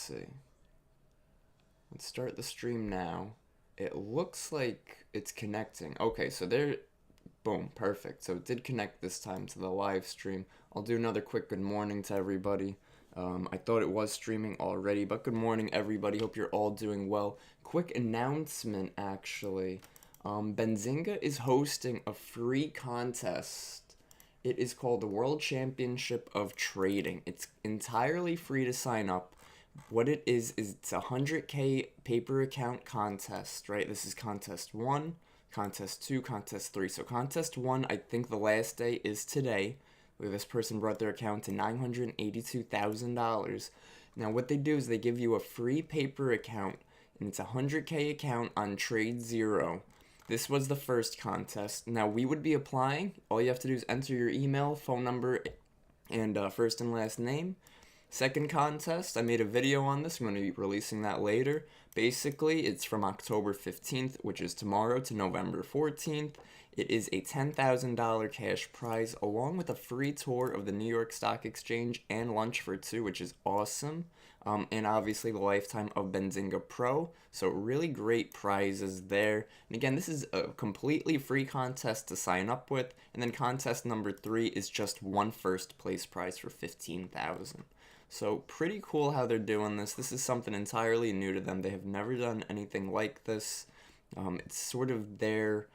see. Let's start the stream now. It looks like it's connecting. Okay, so there, boom, perfect. So it did connect this time to the live stream. I'll do another quick good morning to everybody. I thought it was streaming already, but good morning, everybody. Hope you're all doing well. Quick announcement, actually. Benzinga is hosting a free contest. It is called the World Championship of Trading. It's entirely free to sign up. What it is it's a 100K paper account contest, right? This is contest 1, contest 2, contest 3. So contest 1, I think the last day is today, where this person brought their account to $982,000. Now what they do is they give you a free paper account, and it's a 100K account on Trade Zero. This was the first contest. Now we would be applying. All you have to do is enter your email, phone number, and first and last name. Second contest, I made a video on this. I'm going to be releasing that later. Basically, it's from October 15th, which is tomorrow, to November 14th. It is a $10,000 cash prize, along with a free tour of the New York Stock Exchange and lunch for two, which is awesome. And obviously the lifetime of Benzinga Pro. So really great prizes there. And again, this is a completely free contest to sign up with. And then contest number 3 is just one first place prize for $15,000. So pretty cool how they're doing this. This is something entirely new to them. They have never done anything like this. It's sort of their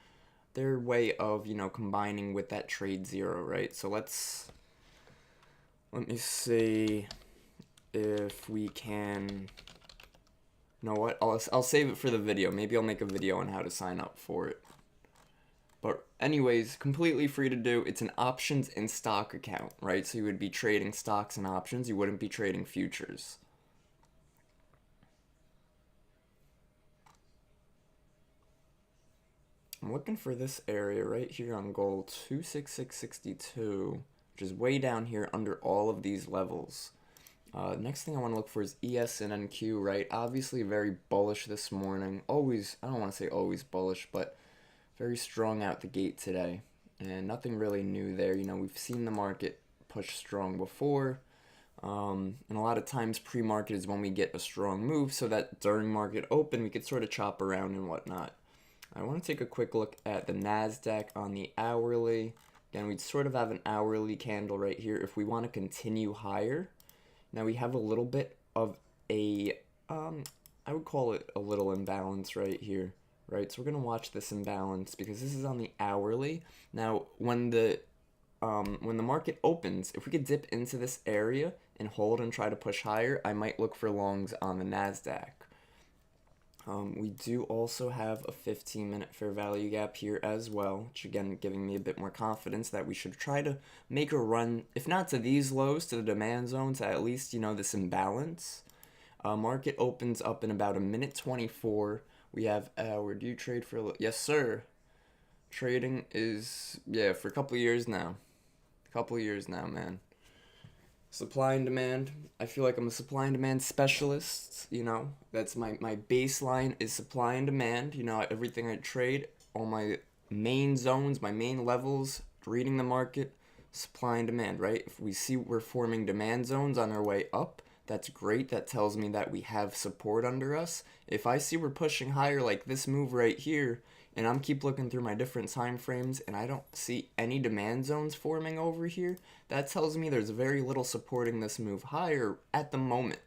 way of, combining with that Trade Zero, right? So let me see if we can, you know what, I'll save it for the video. Maybe I'll make a video on how to sign up for it. But anyways, completely free to do. It's an options and stock account, right? So you would be trading stocks and options. You wouldn't be trading futures. I'm looking for this area right here on gold 26662, which is way down here under all of these levels. Next thing I want to look for is ES and NQ, right? Obviously very bullish this morning. Always, I don't want to say always bullish, but very strong out the gate today, and nothing really new there. We've seen the market push strong before, and a lot of times pre-market is when we get a strong move, so that during market open we could sort of chop around and whatnot. I want to take a quick look at the NASDAQ on the hourly. Again, we'd sort of have an hourly candle right here if we want to continue higher. Now we have a little bit of a, I would call it a little imbalance right here. Right, so we're gonna watch this imbalance because this is on the hourly. Now, when the market opens, if we could dip into this area and hold and try to push higher, I might look for longs on the NASDAQ. We do also have a 15-minute fair value gap here as well, which again giving me a bit more confidence that we should try to make a run, if not to these lows, to the demand zones, at least this imbalance. Market opens up in about a minute 24. We have our, do you trade for, yes sir. Trading is, yeah, for a couple of years now. Man. Supply and demand. I feel like I'm a supply and demand specialist, That's my baseline is supply and demand. Everything I trade, all my main zones, my main levels, reading the market, supply and demand, right? If we see we're forming demand zones on our way up, that's great. That tells me that we have support under us. If I see we're pushing higher like this move right here, and I'm keep looking through my different time frames and I don't see any demand zones forming over here, that tells me there's very little supporting this move higher at the moment.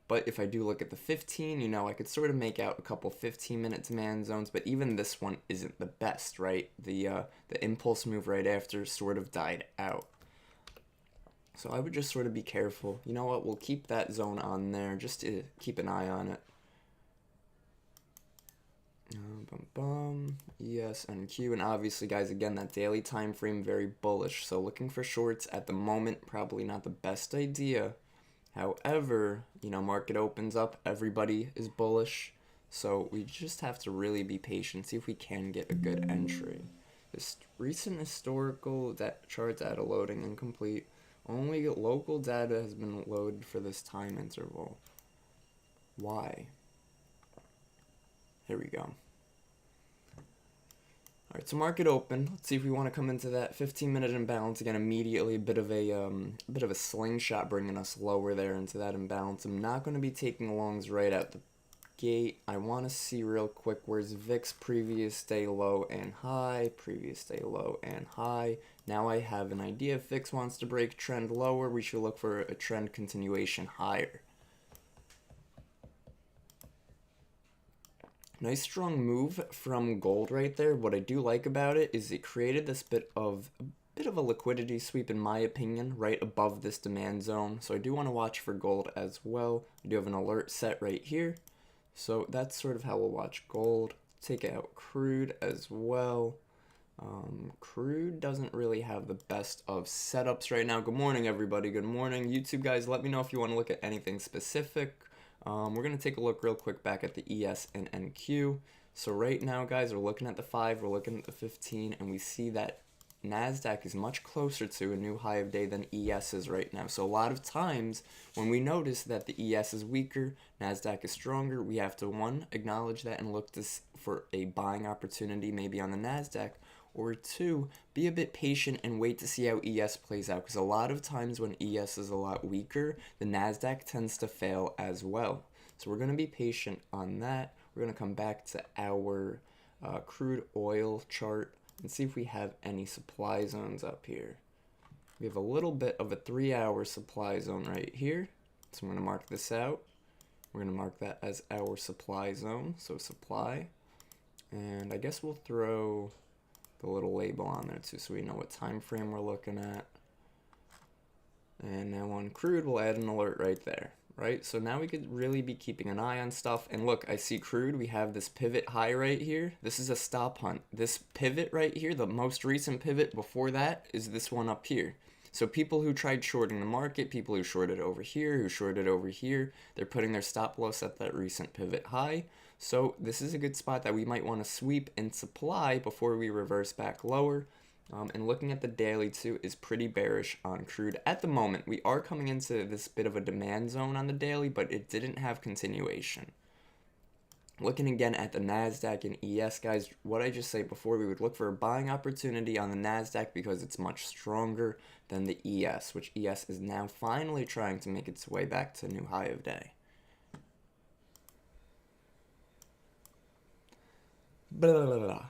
But if I do look at the 15, I could sort of make out a couple 15-minute demand zones, but even this one isn't the best, right? The impulse move right after sort of died out. So I would just sort of be careful. You know what, we'll keep that zone on there just to keep an eye on it. ES and Q, and obviously guys, again, that daily time frame very bullish, so looking for shorts at the moment probably not the best idea. However, market opens up, everybody is bullish, so we just have to really be patient, see if we can get a good entry. This recent historical chart data loading incomplete. Only local data has been loaded for this time interval. Why? Here we go. All right, so market open. Let's see if we want to come into that 15-minute imbalance again immediately. A bit of a slingshot bringing us lower there into that imbalance. I'm not going to be taking longs right out the gate. I want to see real quick where's VIX previous day low and high, previous day low and high. Now I have an idea. If VIX wants to break trend lower, we should look for a trend continuation higher. Nice strong move from gold right there. What I do like about it is it created this bit of a liquidity sweep in my opinion right above this demand zone. So I do want to watch for gold as well. I do have an alert set right here. So that's sort of how we'll watch gold. Take out crude as well. Crude doesn't really have the best of setups right now. Good morning, everybody. Good morning. YouTube guys, let me know if you want to look at anything specific. We're going to take a look real quick back at the ES and NQ. So right now, guys, we're looking at the 5, we're looking at the 15, and we see that NASDAQ is much closer to a new high of day than ES is right now. So a lot of times when we notice that the ES is weaker, NASDAQ is stronger, we have to, 1, acknowledge that and look for a buying opportunity maybe on the NASDAQ, or 2, be a bit patient and wait to see how ES plays out, because a lot of times when ES is a lot weaker, the NASDAQ tends to fail as well. So we're going to be patient on that. We're going to come back to our crude oil chart and see if we have any supply zones up here. We have a little bit of a 3-hour supply zone right here. So I'm going to mark this out. We're going to mark that as our supply zone, so supply. And I guess we'll throw the little label on there too so we know what time frame we're looking at. And now on crude, we'll add an alert right there, right? So now we could really be keeping an eye on stuff. And look, I see crude, we have this pivot high right here. This is a stop hunt. This pivot right here, the most recent pivot before that is this one up here. So people who tried shorting the market, people who shorted over here, who shorted over here, they're putting their stop loss at that recent pivot high. So this is a good spot that we might want to sweep and supply before we reverse back lower. And looking at the daily too is pretty bearish on crude at the moment. We are coming into this bit of a demand zone on the daily, but it didn't have continuation. Looking again at the NASDAQ and ES, guys, what I just said before, we would look for a buying opportunity on the NASDAQ because it's much stronger than the ES, which ES is now finally trying to make its way back to a new high of day. Blah, blah, blah.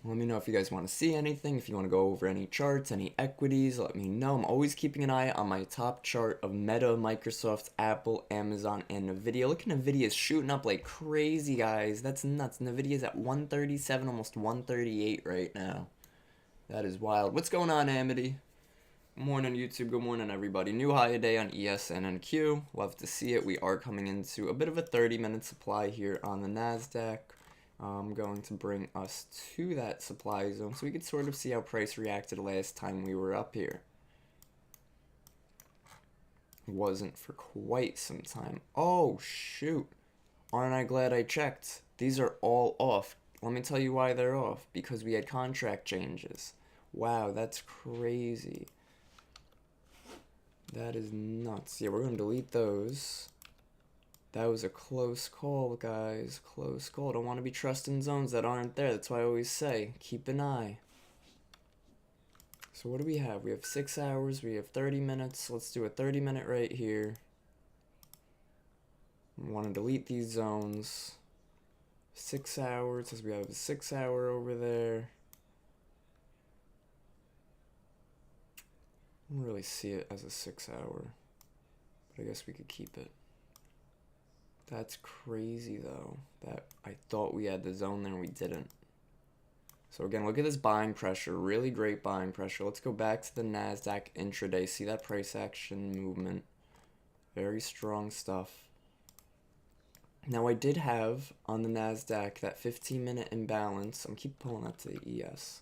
Let me know if you guys want to see anything, if you want to go over any charts, any equities, let me know. I'm always keeping an eye on my top chart of Meta, Microsoft, Apple, Amazon, and Nvidia. Look at Nvidia is shooting up like crazy, guys. That's nuts. Nvidia is at 137, almost 138 right now. That is wild. What's going on, Amity? Good morning, YouTube. Good morning, everybody. New high a day on ES and NQ. Love to see it. We are coming into a bit of a 30-minute supply here on the NASDAQ. Going to bring us to that supply zone so we could sort of see how price reacted last time we were up here. Wasn't for quite some time. Oh, shoot. Aren't I glad I checked? These are all off. Let me tell you why they're off. Because we had contract changes. Wow, that's crazy. That is nuts. Yeah, we're going to delete those. That was a close call, guys. Close call. Don't want to be trusting zones that aren't there. That's why I always say, keep an eye. So what do we have? We have 6 hours. We have 30 minutes. Let's do a 30-minute right here. We want to delete these zones. 6 hours, because we have a 6-hour over there. I don't really see it as a 6-hour, but I guess we could keep it. That's crazy, though, that I thought we had the zone there and we didn't. So again, look at this buying pressure. Really great buying pressure. Let's go back to the NASDAQ intraday. See that price action movement. Very strong stuff. Now, I did have on the NASDAQ that 15-minute imbalance. I'm keep pulling that to the ES.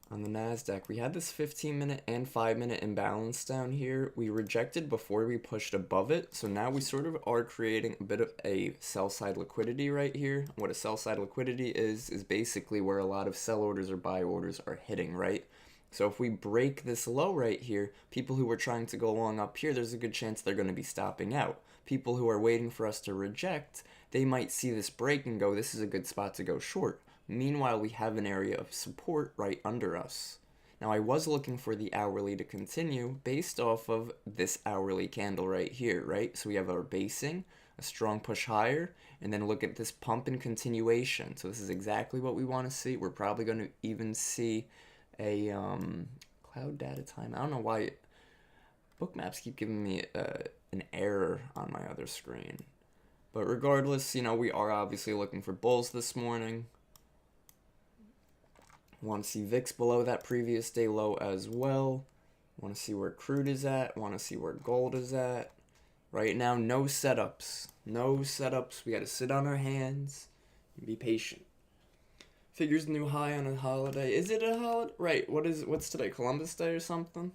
On the NASDAQ, we had this 15-minute and 5-minute imbalance down here. We rejected before we pushed above it, so now we sort of are creating a bit of a sell-side liquidity right here. What a sell-side liquidity is basically where a lot of sell orders or buy orders are hitting, right? So if we break this low right here, people who were trying to go long up here, there's a good chance they're going to be stopping out. People who are waiting for us to reject, they might see this break and go, this is a good spot to go short. Meanwhile, we have an area of support right under us. Now, I was looking for the hourly to continue based off of this hourly candle right here, right? So we have our basing, a strong push higher, and then look at this pump and continuation. So this is exactly what we want to see. We're probably going to even see a cloud data time. I don't know why bookmaps keep giving me an error on my other screen. But regardless, you know, we are obviously looking for bulls this morning. Want to see VIX below that previous day low as well. Want to see where crude is at. Want to see where gold is at. Right now, no setups. No setups. We got to sit on our hands and be patient. Figures new high on a holiday. Is it a holiday? Right. What's today? Columbus Day or something?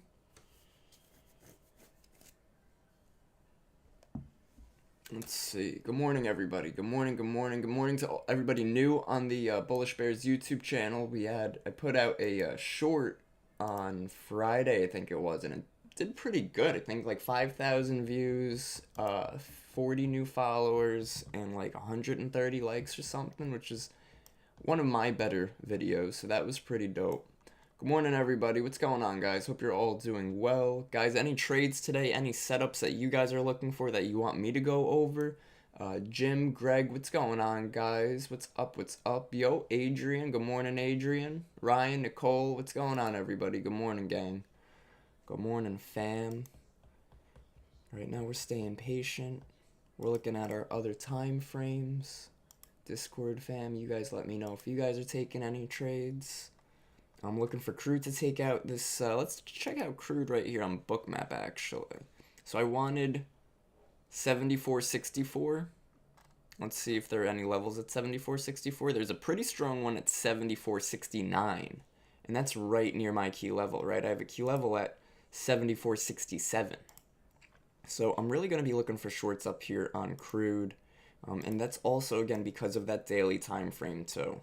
Let's see. Good morning, everybody. Good morning, good morning, good morning to everybody new on the Bullishbrs YouTube channel. I put out a short on Friday, I think it was, and it did pretty good. I think like 5,000 views, 40 new followers, and like 130 likes or something, which is one of my better videos, so that was pretty dope. Good morning, everybody. What's going on, guys? Hope you're all doing well. Guys, any trades today, any setups that you guys are looking for that you want me to go over? Jim, Greg, what's going on, guys? What's up? What's up? Yo, Adrian. Good morning, Adrian. Ryan, Nicole, what's going on, everybody? Good morning, gang. Good morning, fam. Right now, we're staying patient. We're looking at our other time frames. Discord fam, you guys let me know if you guys are taking any trades. I'm looking for crude to take out this, let's check out crude right here on Bookmap, actually. So I wanted 74.64. Let's see if there are any levels at 74.64. There's a pretty strong one at 74.69. And that's right near my key level, right? I have a key level at 74.67. So I'm really going to be looking for shorts up here on crude. And that's also, again, because of that daily time frame, too.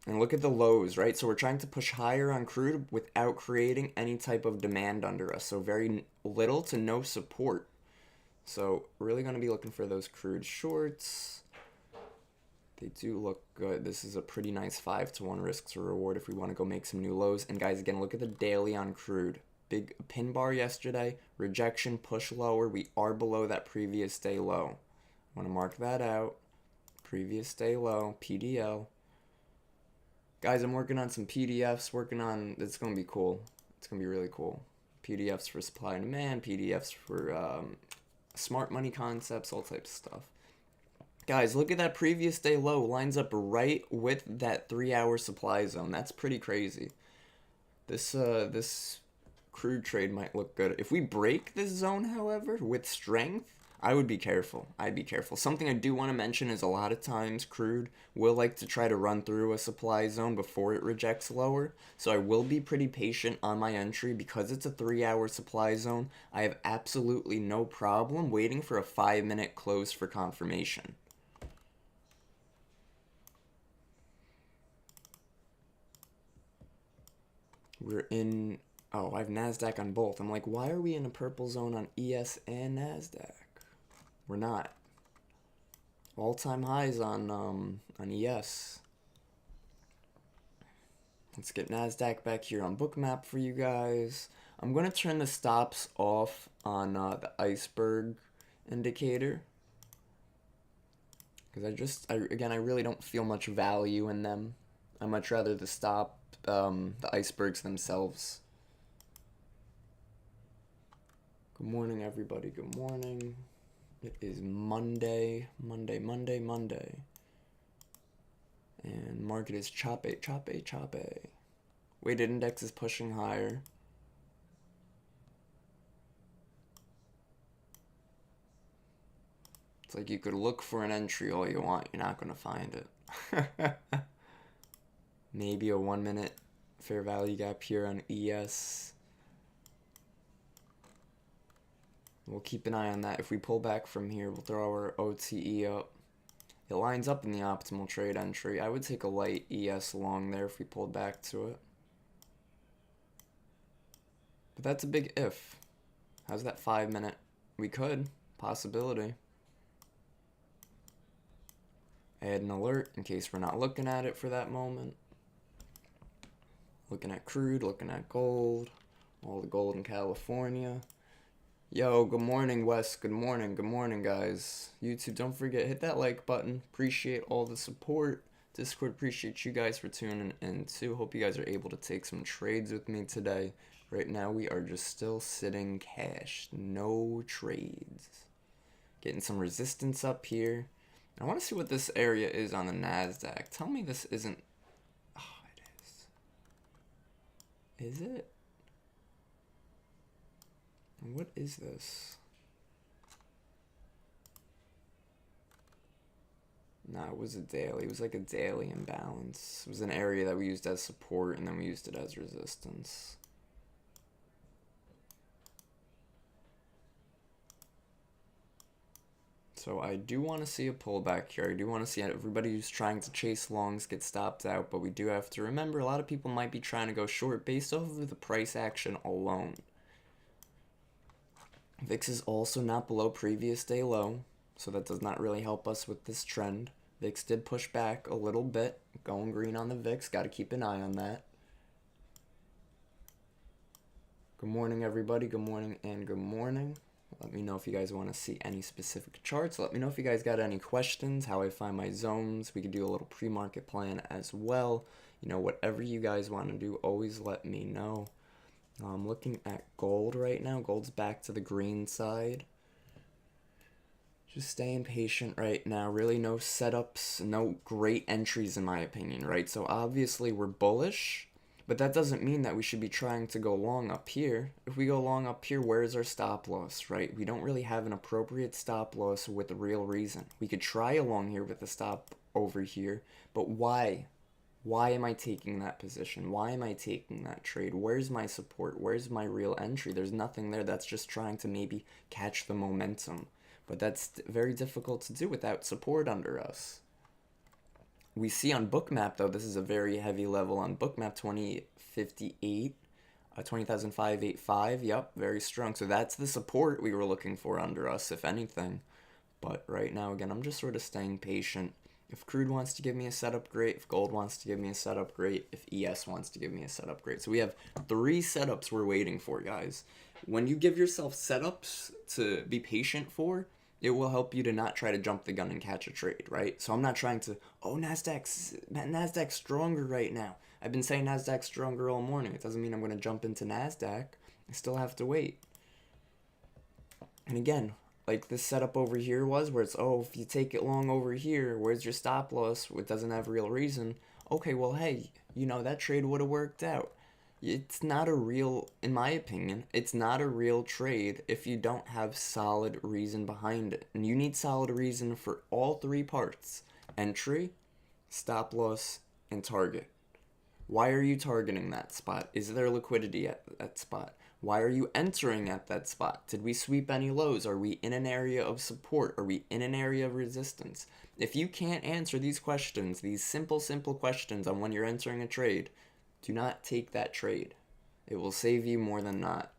And look at the lows, right? So we're trying to push higher on crude without creating any type of demand under us. So very little to no support. So really going to be looking for those crude shorts. They do look good. This is a pretty nice 5-to-1 risk to reward if we want to go make some new lows. And guys, again, look at the daily on crude. Big pin bar yesterday. Rejection, push lower. We are below that previous day low. I want to mark that out. Previous day low, PDL. Guys, I'm working on some PDFs, it's going to be cool. It's going to be really cool. PDFs for supply and demand, PDFs for smart money concepts, all types of stuff. Guys, look at that previous day low. Lines up right with that 3-hour supply zone. That's pretty crazy. This crude trade might look good. If we break this zone, however, with strength, I would be careful. I'd be careful. Something I do want to mention is a lot of times crude will like to try to run through a supply zone before it rejects lower. So I will be pretty patient on my entry because it's a 3-hour supply zone. I have absolutely no problem waiting for a 5-minute close for confirmation. We're in... Oh, I have NASDAQ on both. I'm like, why are we in a purple zone on ES and NASDAQ? We're not. All-time highs on ES. Let's get NASDAQ back here on Bookmap for you guys. I'm going to turn the stops off on the iceberg indicator. Because I really don't feel much value in them. I'd much rather the icebergs themselves. Good morning, everybody. Good morning. It is Monday. And market is choppy. Weighted index is pushing higher. It's like you could look for an entry all you want. You're not going to find it. Maybe a 1-minute fair value gap here on ES. We'll keep an eye on that. If we pull back from here, we'll throw our OTE up. It lines up in the optimal trade entry. I would take a light ES long there if we pulled back to it. But that's a big if. How's that 5 minute? We could. Possibility. Add an alert in case we're not looking at it for that moment. Looking at crude, looking at gold. All the gold in California. Yo, good morning, Wes. Good morning, guys. YouTube, don't forget, hit that like button. Appreciate all the support. Discord, appreciate you guys for tuning in too. Hope you guys are able to take some trades with me today. Right now, we are just still sitting cash. No trades. Getting some resistance up here. I want to see what this area is on the NASDAQ. Tell me this isn't... Oh, it is. Is it? What is this? Nah, it was a daily. It was like a daily imbalance. It was an area that we used as support, and then we used it as resistance. So I do want to see a pullback here. I do want to see everybody who's trying to chase longs get stopped out, but we do have to remember a lot of people might be trying to go short based off of the price action alone. VIX is also not below previous day low, so that does not really help us with this trend. VIX did push back a little bit, going green on the VIX, got to keep an eye on that. Good morning, everybody. Good morning and good morning. Let me know if you guys want to see any specific charts. Let me know if you guys got any questions, how I find my zones. We could do a little pre-market plan as well. You know, whatever you guys want to do, always let me know. I'm looking at gold right now. Gold's back to the green side. Just staying patient right now. Really no setups, no great entries in my opinion, right? So obviously we're bullish, but that doesn't mean that we should be trying to go long up here. If we go long up here, where's our stop loss, right? We don't really have an appropriate stop loss with a real reason. We could try along here with a stop over here, but why? Why am I taking that position? Why am I taking that trade? Where's my support? Where's my real entry? There's nothing there. That's just trying to maybe catch the momentum. But that's very difficult to do without support under us. We see on Bookmap, though, this is a very heavy level on Bookmap, 2058, 20,585. Yep, very strong. So that's the support we were looking for under us, if anything. But right now, again, I'm just sort of staying patient. If crude wants to give me a setup, great. If gold wants to give me a setup, great. If ES wants to give me a setup, great. So we have 3 setups we're waiting for, guys. When you give yourself setups to be patient for, it will help you to not try to jump the gun and catch a trade, right? So I'm not trying to, oh, NASDAQ's stronger right now. I've been saying NASDAQ's stronger all morning. It doesn't mean I'm going to jump into NASDAQ. I still have to wait. And again, like this setup over here was, where it's, oh, if you take it long over here, where's your stop loss? It doesn't have real reason. Okay, well, hey, you know, that trade would have worked out. It's not a real, in my opinion, it's not a real trade if you don't have solid reason behind it. And you need solid reason for all 3 parts: entry, stop loss, and target. Why are you targeting that spot? Is there liquidity at that spot? Why are you entering at that spot? Did we sweep any lows? Are we in an area of support? Are we in an area of resistance? If you can't answer these questions, these simple questions on when you're entering a trade, do not take that trade. It will save you more than not.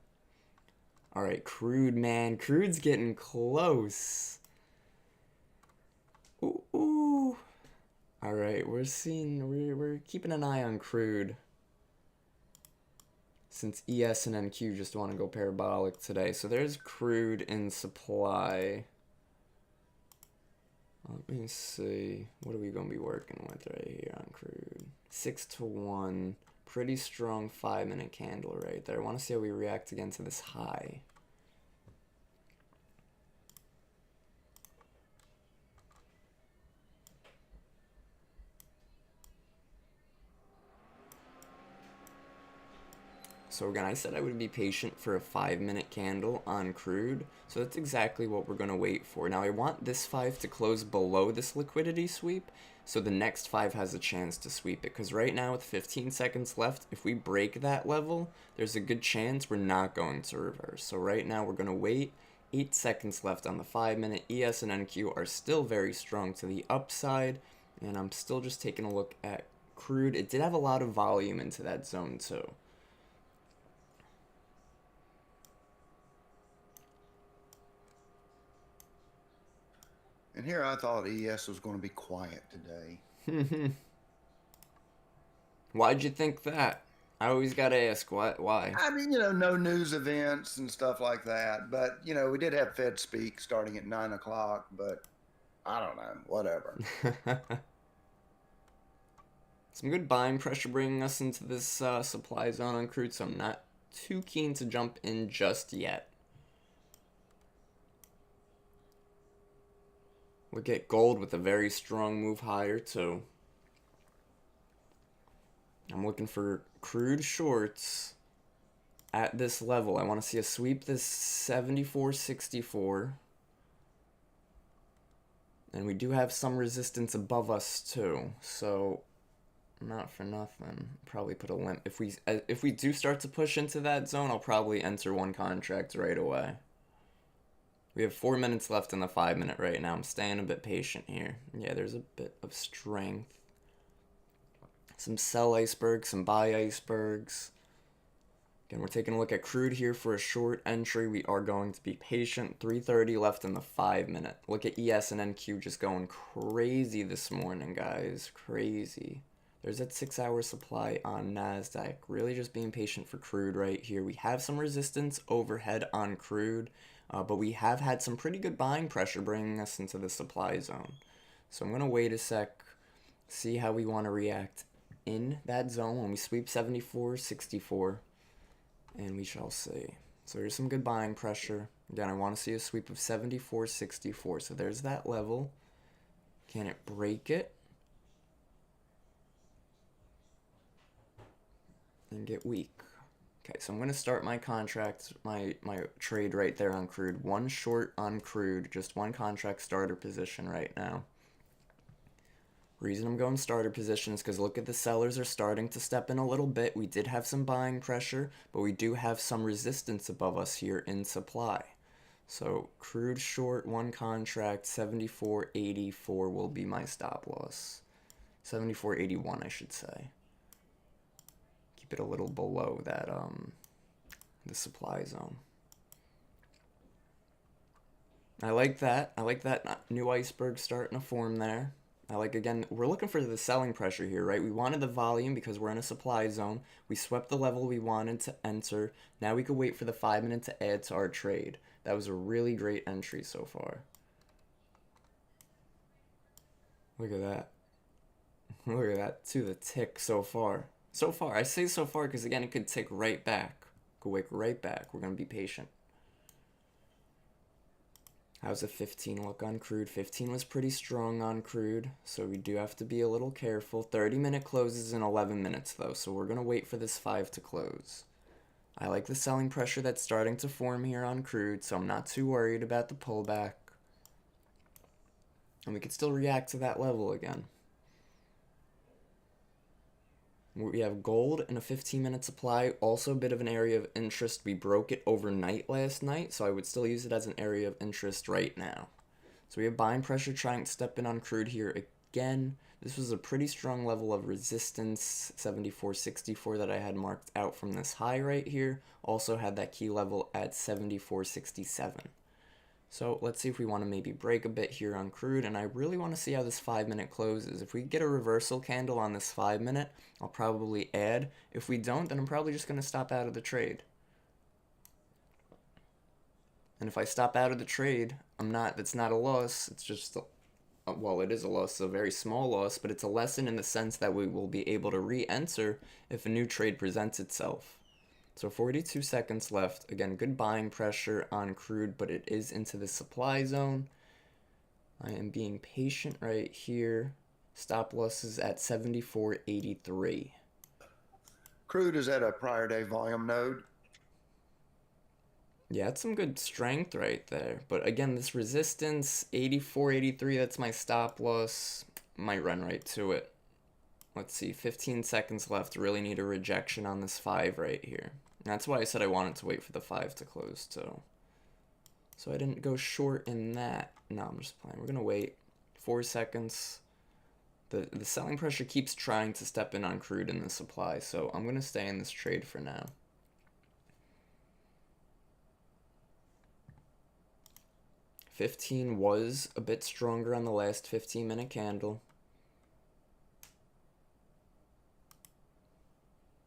All right, crude, man. Crude's getting close. Ooh. All right, we're keeping an eye on crude. Since ES and NQ just want to go parabolic today. So there's crude in supply. Let me see. What are we going to be working with right here on crude? 6 to 1. Pretty strong 5-minute candle right there. I want to see how we react again to this high. So again, I said I would be patient for a 5-minute candle on crude. So that's exactly what we're going to wait for. Now I want this 5 to close below this liquidity sweep, so the next 5 has a chance to sweep it. Because right now with 15 seconds left, if we break that level, there's a good chance we're not going to reverse. So right now we're going to wait. 8 seconds left on the 5-minute. ES and NQ are still very strong to the upside. And I'm still just taking a look at crude. It did have a lot of volume into that zone too. And here I thought ES was going to be quiet today. Why'd you think that? I always gotta ask, why? I mean, no news events and stuff like that. But, we did have Fed speak starting at 9 o'clock, but I don't know, whatever. Some good buying pressure bringing us into this supply zone on crude, so I'm not too keen to jump in just yet. Look at gold with a very strong move higher too. I'm looking for crude shorts at this level. I want to see a sweep this 74.64. And we do have some resistance above us too. So not for nothing. Probably put a limit. If we do start to push into that zone, I'll probably enter one contract right away. We have 4 minutes left in the 5 minute right now. I'm staying a bit patient here. Yeah, there's a bit of strength. Some sell icebergs, some buy icebergs. Again, we're taking a look at crude here for a short entry. We are going to be patient. 3:30 left in the 5 minute. Look at ES and NQ just going crazy this morning, guys. Crazy. There's that 6 hour supply on NASDAQ. Really just being patient for crude right here. We have some resistance overhead on crude. But we have had some pretty good buying pressure bringing us into the supply zone. So I'm going to wait a sec, see how we want to react in that zone when we sweep 74.64, and we shall see. So here's some good buying pressure. Again, I want to see a sweep of 74.64. So there's that level. Can it break it? And get weak. Okay, so I'm going to start my contract, my trade right there on crude. One short on crude, just one contract starter position right now. Reason I'm going starter position is because look at the sellers are starting to step in a little bit. We did have some buying pressure, but we do have some resistance above us here in supply. So crude short, one contract, 74.84 will be my stop loss. 74.81, I should say. It a little below that the supply zone. I like that new iceberg starting to form there. I like, again, we're looking for the selling pressure here, right? We wanted the volume because we're in a supply zone. We swept the level we wanted to enter. Now we could wait for the 5 minute to add to our trade. That was a really great entry so far. Look at that. Look at that, to the tick so far. So far, I say so far because, again, it could tick right back. Go wick right back. We're going to be patient. How's a 15 look on crude? 15 was pretty strong on crude, so we do have to be a little careful. 30-minute closes in 11 minutes, though, so we're going to wait for this 5 to close. I like the selling pressure that's starting to form here on crude, so I'm not too worried about the pullback. And we could still react to that level again. We have gold in a 15-minute supply, also a bit of an area of interest. We broke it overnight last night, so I would still use it as an area of interest right now. So we have buying pressure trying to step in on crude here again. This was a pretty strong level of resistance, 74.64 that I had marked out from this high right here. Also had that key level at 74.67. So let's see if we want to maybe break a bit here on crude, and I really want to see how this 5 minute closes. If we get a reversal candle on this 5 minute, I'll probably add. If we don't, then I'm probably just going to stop out of the trade. And if I stop out of the trade, that's not a loss, it's just, well, it is a loss, a very small loss, but it's a lesson in the sense that we will be able to re-enter if a new trade presents itself. So 42 seconds left. Again, good buying pressure on crude, but it is into the supply zone. I am being patient right here. Stop losses at 74.83. Crude is at a prior day volume node. Yeah, that's some good strength right there. But again, this resistance, 84.83, that's my stop loss. Might run right to it. Let's see, 15 seconds left. Really need a rejection on this 5 right here. That's why I said I wanted to wait for the 5 to close too. So I didn't go short in that. No, I'm just playing. We're going to wait 4 seconds. The selling pressure keeps trying to step in on crude in the supply, so I'm going to stay in this trade for now. 15 was a bit stronger on the last 15-minute candle.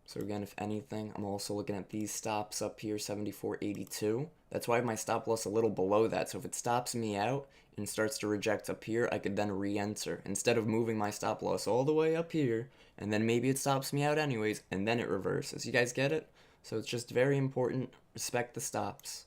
So again, if anything, I'm also looking at these stops up here, 74.82. That's why I have my stop loss a little below that. So if it stops me out and starts to reject up here, I could then re-enter. Instead of moving my stop loss all the way up here, and then maybe it stops me out anyways, and then it reverses. You guys get it? So it's just very important. Respect the stops.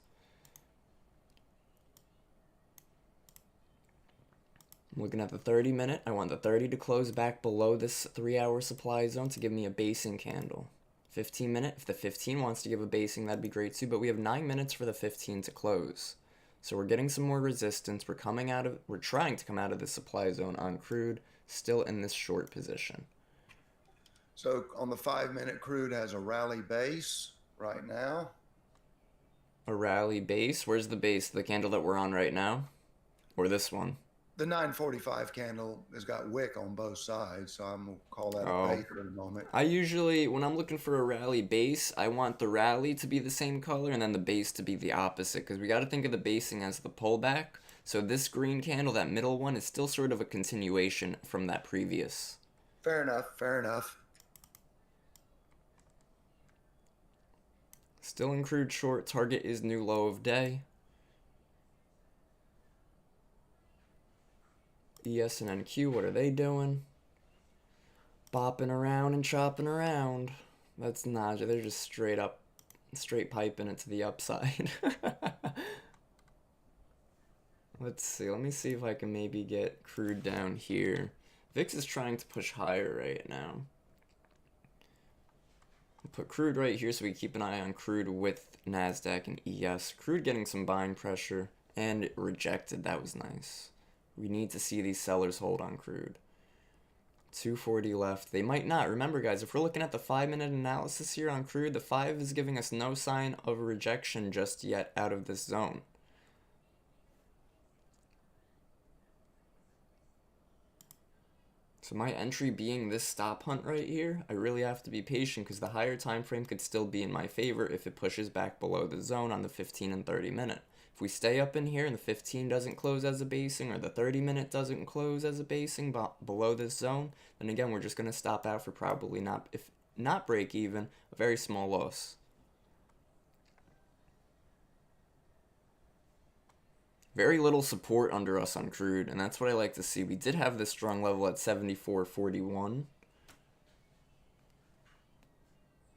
I'm looking at the 30-minute. I want the 30 to close back below this 3-hour supply zone to give me a basing candle. 15-minute, if the 15 wants to give a basing, that'd be great too, but we have 9 minutes for the 15 to close. So we're getting some more resistance. We're trying to come out of the supply zone on crude, still in this short position. So on the 5-minute, crude has a rally base right now. A rally base? Where's the base? The candle that we're on right now? Or this one? The 945 candle has got wick on both sides, so I'm going to call that a base for the moment. I usually, when I'm looking for a rally base, I want the rally to be the same color and then the base to be the opposite, because we got to think of the basing as the pullback. So this green candle, that middle one, is still sort of a continuation from that previous. Fair enough, fair enough. Still in crude short. Target is new low of day. ES and NQ, what are they doing? Bopping around and chopping around. That's not, they're just straight piping it to the upside. Let's see, let me see if I can maybe get crude down here. VIX is trying to push higher right now. I'll put crude right here so we keep an eye on crude with NASDAQ and ES. Crude getting some buying pressure, and it rejected, that was nice. We need to see these sellers hold on crude. 240 left. They might not. Remember, guys, if we're looking at the 5-minute analysis here on crude, the 5 is giving us no sign of rejection just yet out of this zone. So my entry being this stop hunt right here, I really have to be patient because the higher time frame could still be in my favor if it pushes back below the zone on the 15 and 30 minute. If we stay up in here and the 15 doesn't close as a basing or the 30-minute doesn't close as a basing below this zone, then again, we're just going to stop out for probably not, if not break even, a very small loss. Very little support under us on crude, and that's what I like to see. We did have this strong level at 74.41.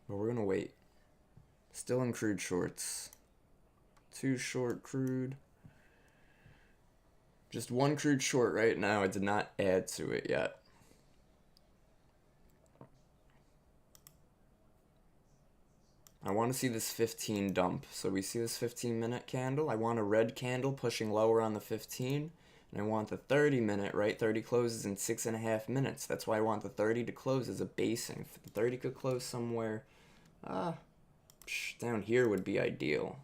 But we're going to wait. Still in crude shorts. 2 short crude. Just 1 crude short right now. I did not add to it yet. I want to see this 15 dump. So we see this 15-minute candle. I want a red candle pushing lower on the 15. And I want the 30-minute, right? 30 closes in 6.5 minutes. That's why I want the 30 to close as a basing. If the 30 could close somewhere down here would be ideal.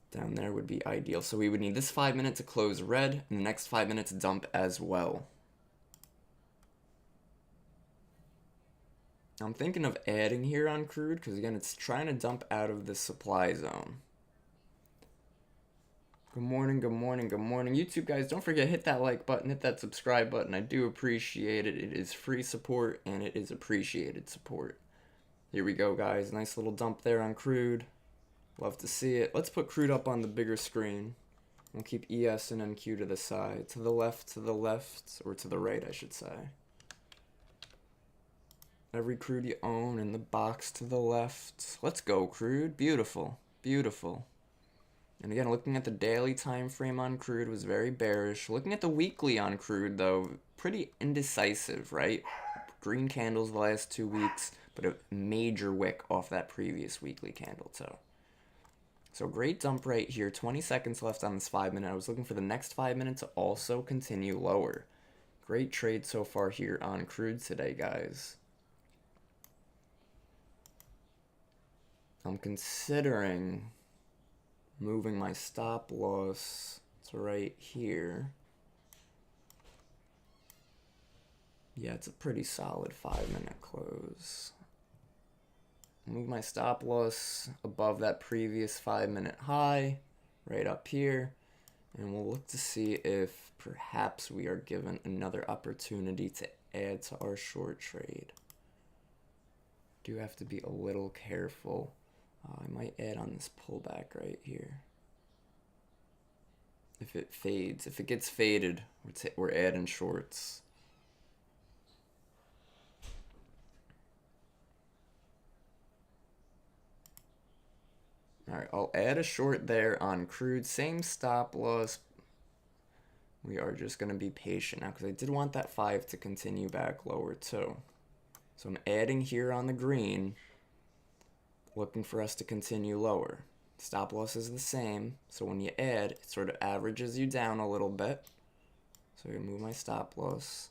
Down there would be ideal. So we would need this 5-minute to close red and the next 5 minutes to dump as well. I'm thinking of adding here on crude because, again, it's trying to dump out of the supply zone. Good morning, good morning, good morning. YouTube, guys, don't forget, hit that like button, hit that subscribe button. I do appreciate it. It is free support, and it is appreciated support. Here we go, guys. Nice little dump there on crude. Love to see it. Let's put crude up on the bigger screen. We'll keep ES and NQ to the side. To the left, or to the right, I should say. Every crude you own in the box to the left. Let's go, crude. Beautiful. Beautiful. And again, looking at the daily time frame on crude was very bearish. Looking at the weekly on crude, though, pretty indecisive, right? Green candles the last 2 weeks, but a major wick off that previous weekly candle, too. So great dump right here. 20 seconds left on this 5-minute. I was looking for the next 5 minutes to also continue lower. Great trade so far here on crude today, guys. I'm considering moving my stop loss to right here. Yeah, it's a pretty solid 5-minute close. Move my stop loss above that previous 5-minute high, right up here. And we'll look to see if perhaps we are given another opportunity to add to our short trade. Do have to be a little careful. I might add on this pullback right here. If it fades, if it gets faded, we're adding shorts. Alright, I'll add a short there on crude. Same stop loss. We are just going to be patient now because I did want that 5 to continue back lower too. So I'm adding here on the green, looking for us to continue lower. Stop loss is the same, so when you add, it sort of averages you down a little bit. So I'm going to move my stop loss.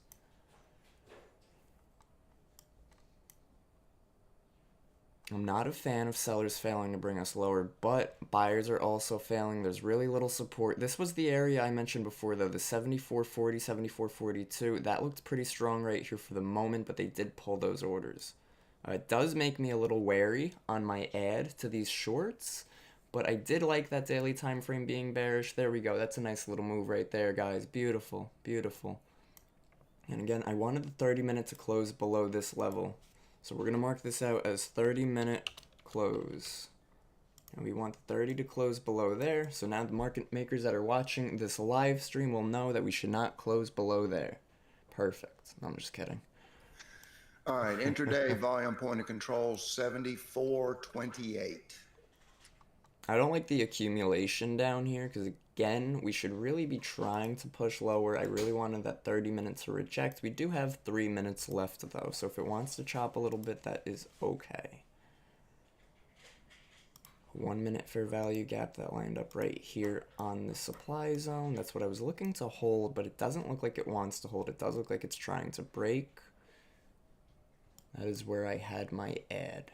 I'm not a fan of sellers failing to bring us lower, but buyers are also failing. There's really little support. This was the area I mentioned before, though, the 74.40, 74.42. That looked pretty strong right here for the moment, but they did pull those orders. It does make me a little wary on my add to these shorts, but I did like that daily time frame being bearish. There we go. That's a nice little move right there, guys. Beautiful, beautiful. And again, I wanted the 30-minute to close below this level. So we're going to mark this out as 30-minute close. And we want 30 to close below there. So now the market makers that are watching this live stream will know that we should not close below there. Perfect. No, I'm just kidding. All right, intraday volume point of control 74.28. I don't like the accumulation down here because, again, we should really be trying to push lower. I really wanted that 30 minutes to reject. We do have 3 minutes left, though, so if it wants to chop a little bit, that is okay. 1 minute fair value gap that lined up right here on the supply zone. That's what I was looking to hold, but it doesn't look like it wants to hold. It does look like it's trying to break. That is where I had my add.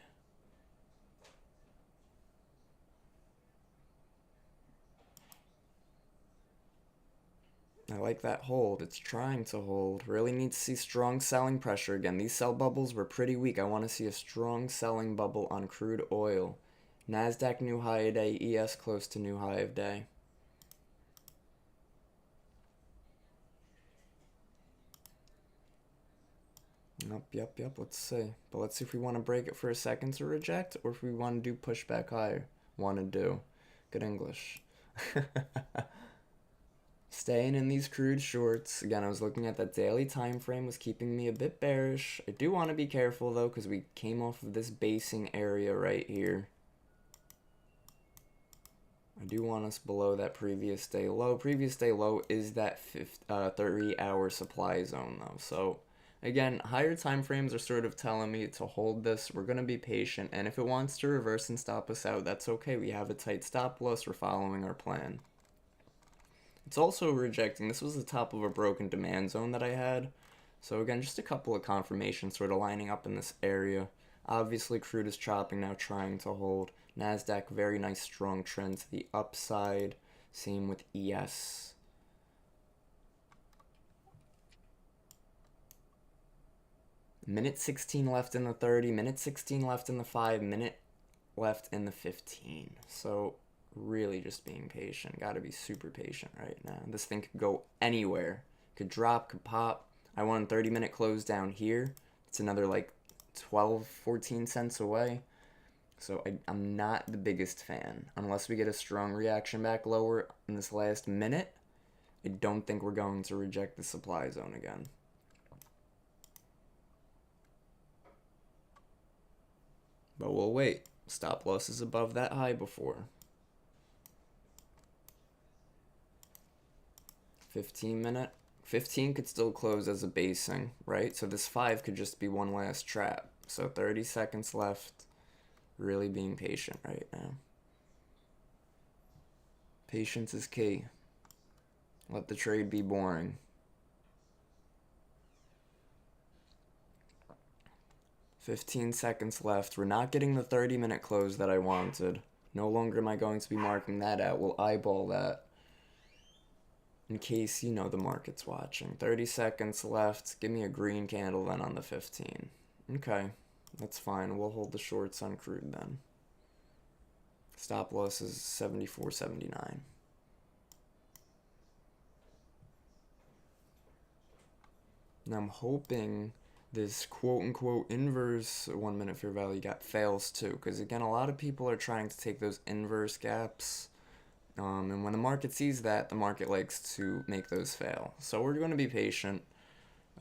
I like that hold. It's trying to hold. Really need to see strong selling pressure again. These sell bubbles were pretty weak. I want to see a strong selling bubble on crude oil. NASDAQ new high of day. ES close to new high of day. Yep. Let's see. But let's see if we want to break it for a second to reject or if we want to do pushback higher. Want to do. Good English. Staying in these crude shorts. Again, I was looking at that daily time frame, was keeping me a bit bearish. I do want to be careful, though, because we came off of this basing area right here. I do want us below that previous day low. Previous day low is that 30-hour supply zone, though. So, again, higher time frames are sort of telling me to hold this. We're going to be patient, and if it wants to reverse and stop us out, that's okay. We have a tight stop loss. We're following our plan. It's also rejecting. This was the top of a broken demand zone that I had. So again, just a couple of confirmations sort of lining up in this area. Obviously, crude is chopping now, trying to hold. NASDAQ, very nice strong trend to the upside. Same with ES. Minute 16 left in the 30, minute 16 left in the 5, minute left in the 15. So really just being patient. Got to be super patient right now. This thing could go anywhere. Could drop, could pop. I want a 30-minute close down here. It's another like 12, 14 cents away. So I'm not the biggest fan. Unless we get a strong reaction back lower in this last minute, I don't think we're going to reject the supply zone again. But we'll wait. Stop loss is above that high before. 15-minute. 15 could still close as a basing, right? So this 5 could just be one last trap. So 30 seconds left. Really being patient right now. Patience is key. Let the trade be boring. 15 seconds left. We're not getting the 30-minute close that I wanted. No longer am I going to be marking that out. We'll eyeball that. In case, you know, the market's watching. 30 seconds left. Give me a green candle then on the 15. Okay, that's fine. We'll hold the shorts on crude then. Stop loss is 74.79. Now I'm hoping this quote-unquote inverse 1 minute fair value gap fails too, because again, a lot of people are trying to take those inverse gaps, and when the market sees that, the market likes to make those fail. So we're going to be patient.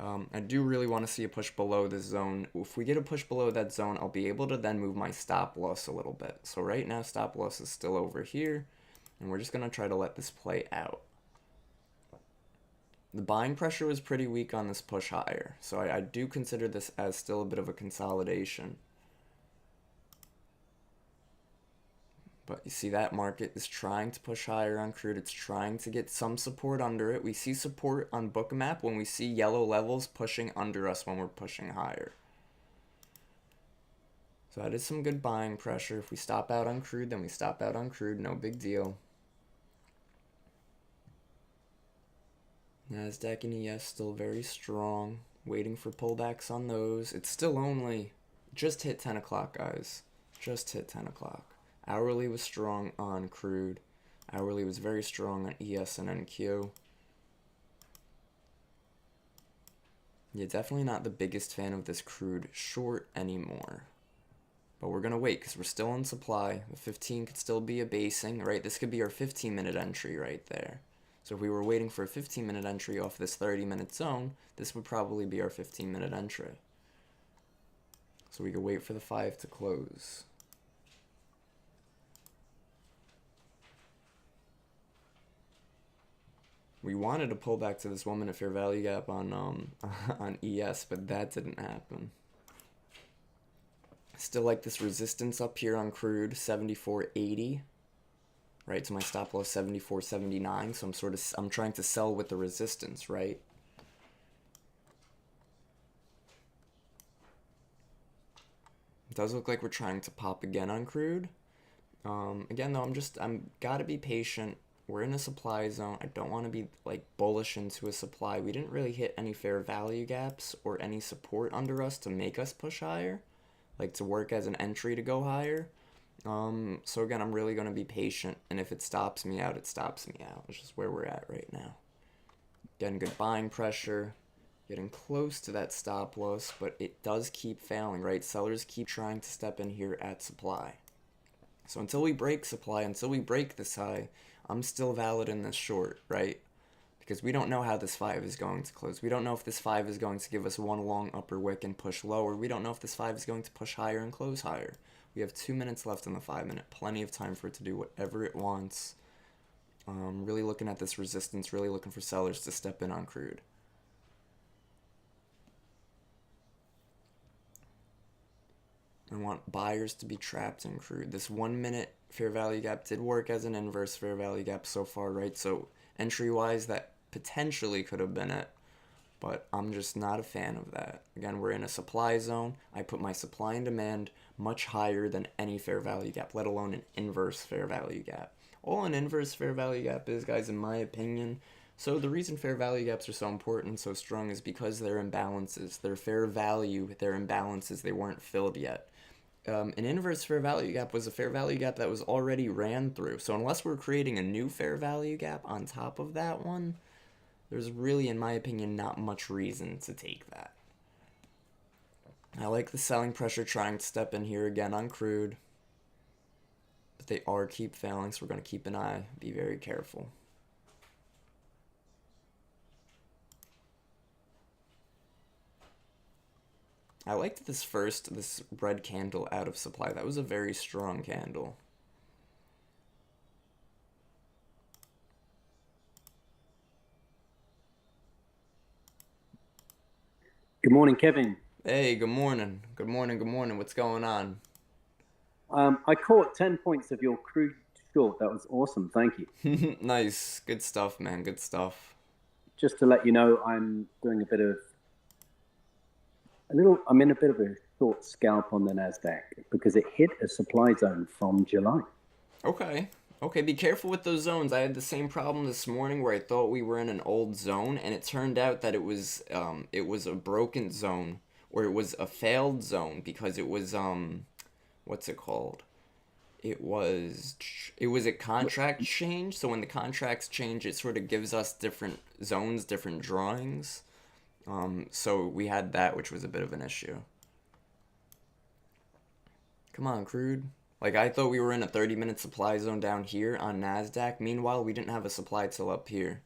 I do really want to see a push below this zone. If we get a push below that zone, I'll be able to then move my stop loss a little bit. So right now, stop loss is still over here, and we're just going to try to let this play out. The buying pressure was pretty weak on this push higher, so I do consider this as still a bit of a consolidation. But you see that market is trying to push higher on crude. It's trying to get some support under it. We see support on Bookmap when we see yellow levels pushing under us when we're pushing higher. So that is some good buying pressure. If we stop out on crude, then we stop out on crude. No big deal. NASDAQ and ES still very strong. Waiting for pullbacks on those. It's still only just hit 10 o'clock, guys. Just hit 10 o'clock. Hourly was strong on crude. Hourly was very strong on ES and NQ. Yeah, definitely not the biggest fan of this crude short anymore. But we're going to wait because we're still in supply. The 15 could still be a basing, right? This could be our 15-minute entry right there. So if we were waiting for a 15-minute entry off this 30-minute zone, this would probably be our 15-minute entry. So we could wait for the 5 to close. We wanted to pull back to this 1 minute fair value gap on on ES, but that didn't happen. Still like this resistance up here on crude, 74.80. Right, so my stop loss 74.79. So I'm trying to sell with the resistance, right? It does look like we're trying to pop again on crude. Again though, I'm gotta be patient. We're in a supply zone. I don't want to be like bullish into a supply. We didn't really hit any fair value gaps or any support under us to make us push higher, like to work as an entry to go higher. So again, I'm really going to be patient, and if it stops me out, it stops me out. It's just where we're at right now. Getting good buying pressure, getting close to that stop loss, but it does keep failing, right? Sellers keep trying to step in here at supply. So until we break supply, until we break this high, I'm still valid in this short, right? Because we don't know how this 5 is going to close. We don't know if this 5 is going to give us one long upper wick and push lower. We don't know if this 5 is going to push higher and close higher. We have 2 minutes left in the 5 minute. Plenty of time for it to do whatever it wants. Really looking at this resistance, really looking for sellers to step in on crude. I want buyers to be trapped in crude. This 1 minute fair value gap did work as an inverse fair value gap so far, right? So entry-wise, that potentially could have been it, but I'm just not a fan of that. Again, we're in a supply zone. I put my supply and demand much higher than any fair value gap, let alone an inverse fair value gap. All an inverse fair value gap is, guys, in my opinion. So the reason fair value gaps are so important and so strong is because they're imbalances. They're fair value, they're imbalances, they weren't filled yet. An inverse fair value gap was a fair value gap that was already ran through. So unless we're creating a new fair value gap on top of that one, there's really, in my opinion, not much reason to take that. I like the selling pressure trying to step in here again on crude, but they keep failing, so we're going to keep an eye, be very careful. I liked this red candle out of supply. That was a very strong candle. Good morning, Kevin. Hey, good morning. Good morning, good morning. What's going on? I caught 10 points of your crude short. That was awesome. Thank you. Nice. Good stuff, man. Good stuff. Just to let you know, I'm doing I'm in a bit of a short scalp on the NASDAQ because it hit a supply zone from July. Okay. Okay, be careful with those zones. I had the same problem this morning where I thought we were in an old zone, and it turned out that it was a broken zone, or it was a failed zone because it was what's it called? It was a contract change. So when the contracts change, it sort of gives us different zones, different drawings. So we had that, which was a bit of an issue. Come on, crude. Like, I thought we were in a 30-minute supply zone down here on NASDAQ. Meanwhile, we didn't have a supply till up here.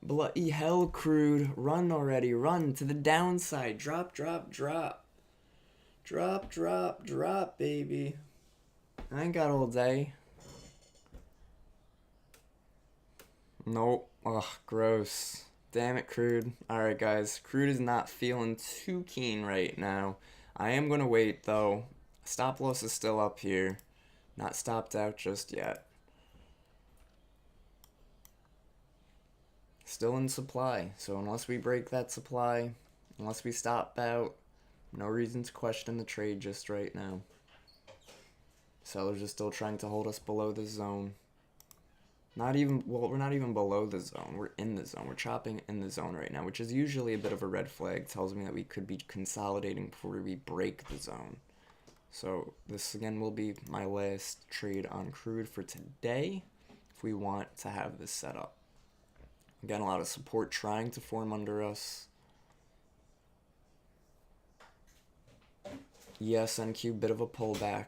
Bloody hell, crude. Run already. Run to the downside. Drop, drop, drop. Drop, drop, drop, baby. I ain't got all day. Nope. Ugh, gross. Damn it, crude. Alright, guys. Crude is not feeling too keen right now. I am gonna wait, though. Stop loss is still up here. Not stopped out just yet. Still in supply, so unless we break that supply, unless we stop out, no reason to question the trade just right now. Sellers are still trying to hold us below the zone. Not even, well, we're not even below the zone, we're in the zone. We're chopping in the zone right now, which is usually a bit of a red flag. Tells me that we could be consolidating before we break the zone. So this again will be my last trade on crude for today, if we want to have this set up. Again, a lot of support trying to form under us. Yes, NQ, bit of a pullback.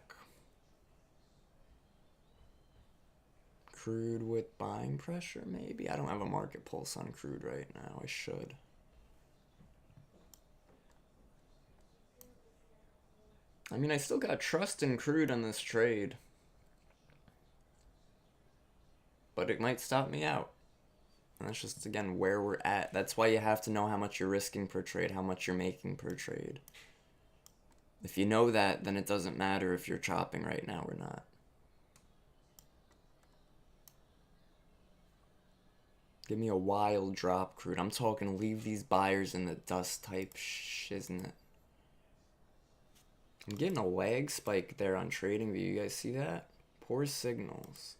Crude with buying pressure, maybe? I don't have a market pulse on crude right now. I should. I mean, I still got trust in crude on this trade. But it might stop me out. And that's just, again, where we're at. That's why you have to know how much you're risking per trade, how much you're making per trade. If you know that, then it doesn't matter if you're chopping right now or not. Give me a wild drop, crude. I'm talking leave these buyers in the dust type shiznit. I'm getting a lag spike there on TradingView. You guys see that? Poor signals.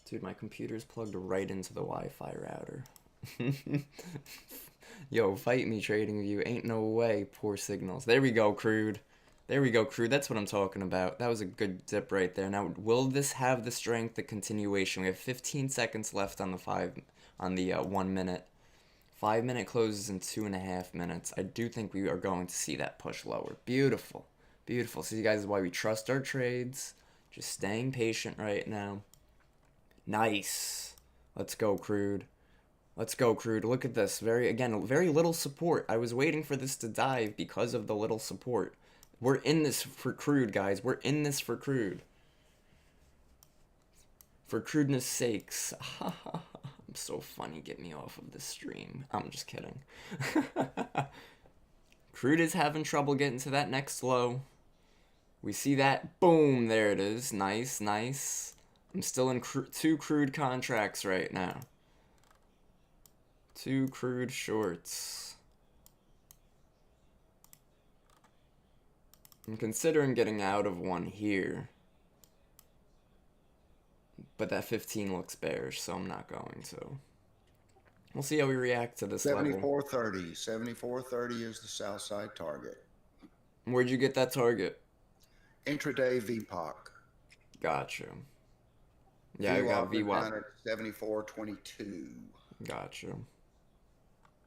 Dude, my computer's plugged right into the Wi-Fi router. Yo, fight me, TradingView. Ain't no way. Poor signals. There we go, crude. There we go, crude. That's what I'm talking about. That was a good dip right there. Now, will this have the strength, the continuation? We have 15 seconds left on the 1 minute. 5 minute closes in 2.5 minutes. I do think we are going to see that push lower. Beautiful. Beautiful. See, guys, is why we trust our trades. Just staying patient right now. Nice. Let's go, crude. Let's go, crude. Look at this. Very little support. I was waiting for this to dive because of the little support. We're in this for crude, guys. We're in this for crude. For crudeness sakes. I'm so funny. Get me off of this stream. I'm just kidding. Crude is having trouble getting to that next low. We see that. Boom. There it is. Nice, nice. I'm still in 2 crude contracts right now. 2 crude shorts. I'm considering getting out of one here. But that 15 looks bearish, so I'm not going to. We'll see how we react to this level. 74.30. 74.30 is the south side target. Where'd you get that target? Intraday VPOC. Gotcha. Yeah, I got VWAP. 74.22. Gotcha.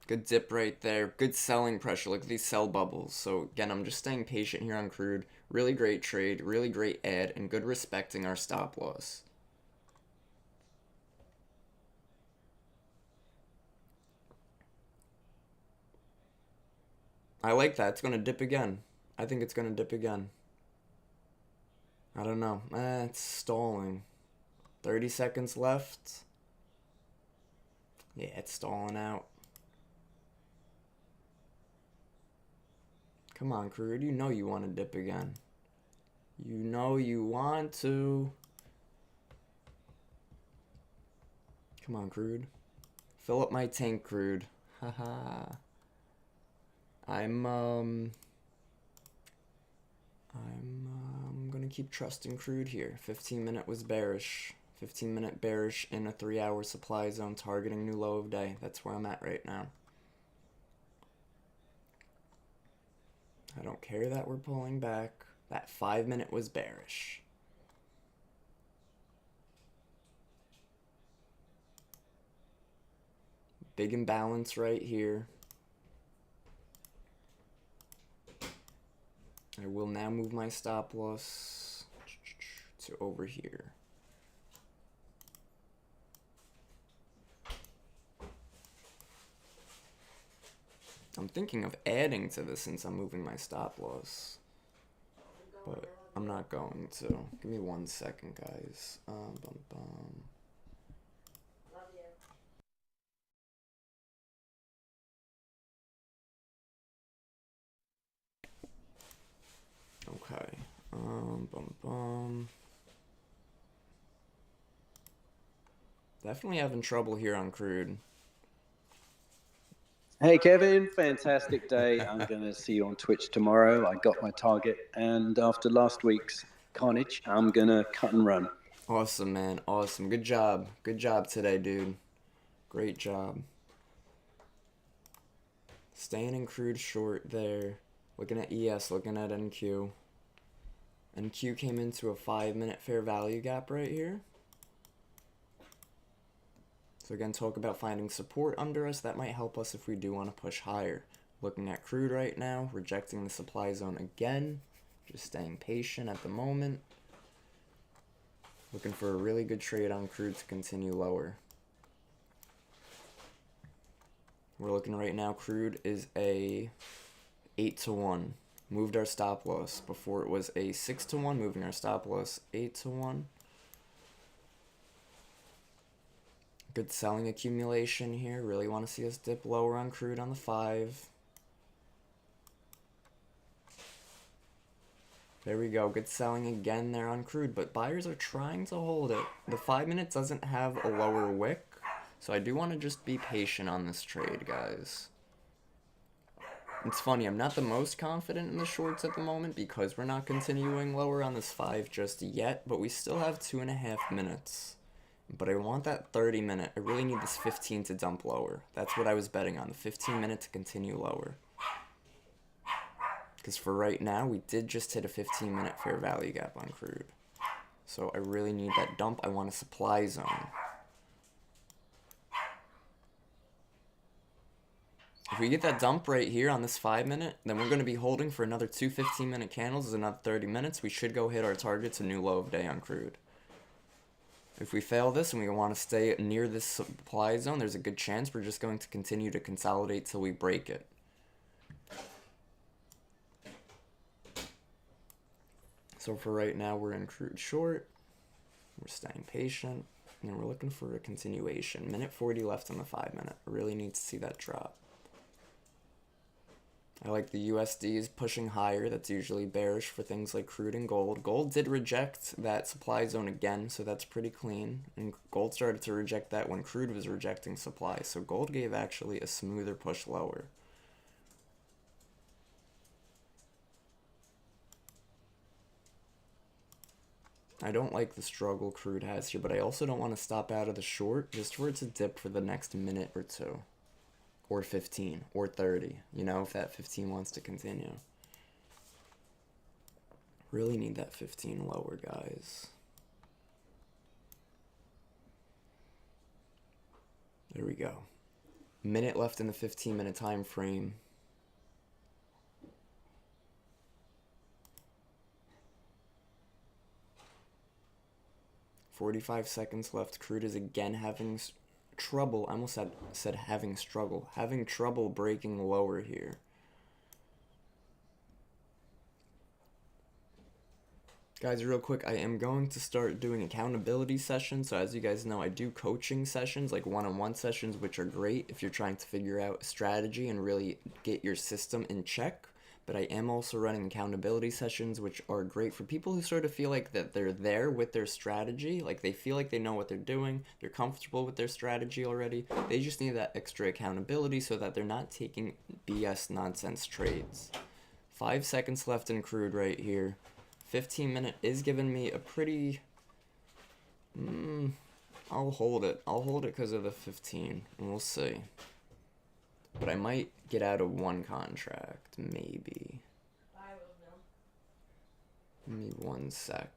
Good dip right there. Good selling pressure. Look at these sell bubbles. So again, I'm just staying patient here on crude. Really great trade. Really great add. And good respecting our stop loss. I like that. It's going to dip again. I think it's going to dip again. I don't know. It's stalling. 30 seconds left. Yeah, it's stalling out. Come on, crude. You know you want to dip again. You know you want to. Come on, crude. Fill up my tank, crude. Haha. I'm gonna keep trusting crude here. 15-minute was bearish. 15-minute bearish in a 3-hour supply zone targeting new low of day. That's where I'm at right now. I don't care that we're pulling back. That 5-minute was bearish. Big imbalance right here. I will now move my stop loss to over here. I'm thinking of adding to this since I'm moving my stop loss, but I'm not going to. Give me 1 second, guys. Okay. Definitely having trouble here on crude. Hey, Kevin, fantastic day. I'm going to see you on Twitch tomorrow. I got my target, and after last week's carnage, I'm going to cut and run. Awesome, man. Awesome. Good job. Good job today, dude. Great job. Staying in crude short there. Looking at ES, looking at NQ. NQ came into a 5-minute fair value gap right here. So again, talk about finding support under us. That might help us if we do want to push higher. Looking at crude right now, rejecting the supply zone again. Just staying patient at the moment. Looking for a really good trade on crude to continue lower. We're looking right now, crude is a 8-1. Moved our stop loss. Before it was a 6-1, moving our stop loss 8-1. Good selling accumulation here. Really want to see us dip lower on crude on the 5. There we go. Good selling again there on crude, but buyers are trying to hold it. The 5-minute doesn't have a lower wick, so I do want to just be patient on this trade, guys. It's funny, I'm not the most confident in the shorts at the moment because we're not continuing lower on this 5 just yet, but we still have 2.5 minutes. But I want that 30-minute. I really need this 15 to dump lower. That's what I was betting on, the 15-minute to continue lower. Because for right now, we did just hit a 15-minute fair value gap on crude. So I really need that dump. I want a supply zone. If we get that dump right here on this 5-minute, then we're going to be holding for another 2 15-minute candles, another 30 minutes. We should go hit our target to new low of day on crude. If we fail this and we want to stay near this supply zone, there's a good chance we're just going to continue to consolidate till we break it. So for right now, we're in crude short. We're staying patient. And we're looking for a continuation. Minute 40 left on the 5-minute. I really need to see that drop. I like the USDs pushing higher. That's usually bearish for things like crude and gold. Gold did reject that supply zone again, so that's pretty clean. And gold started to reject that when crude was rejecting supply. So gold gave actually a smoother push lower. I don't like the struggle crude has here, but I also don't want to stop out of the short just for it to dip for the next minute or two. Or 15, or 30, you know, if that 15 wants to continue. Really need that 15 lower, guys. There we go. Minute left in the 15-minute time frame. $45 seconds left. Crude is again having trouble. I almost said having struggle. Having trouble breaking lower here. Guys, real quick, I am going to start doing accountability sessions. So as you guys know, I do coaching sessions, like one-on-one sessions, which are great if you're trying to figure out a strategy and really get your system in check. But I am also running accountability sessions, which are great for people who sort of feel like that they're there with their strategy. Like they feel like they know what they're doing. They're comfortable with their strategy already. They just need that extra accountability so that they're not taking BS nonsense trades. 5 seconds left in crude right here. 15-minute is giving me a pretty... I'll hold it. I'll hold it because of the 15, and we'll see. But I might get out of one contract, maybe. Give me 1 sec.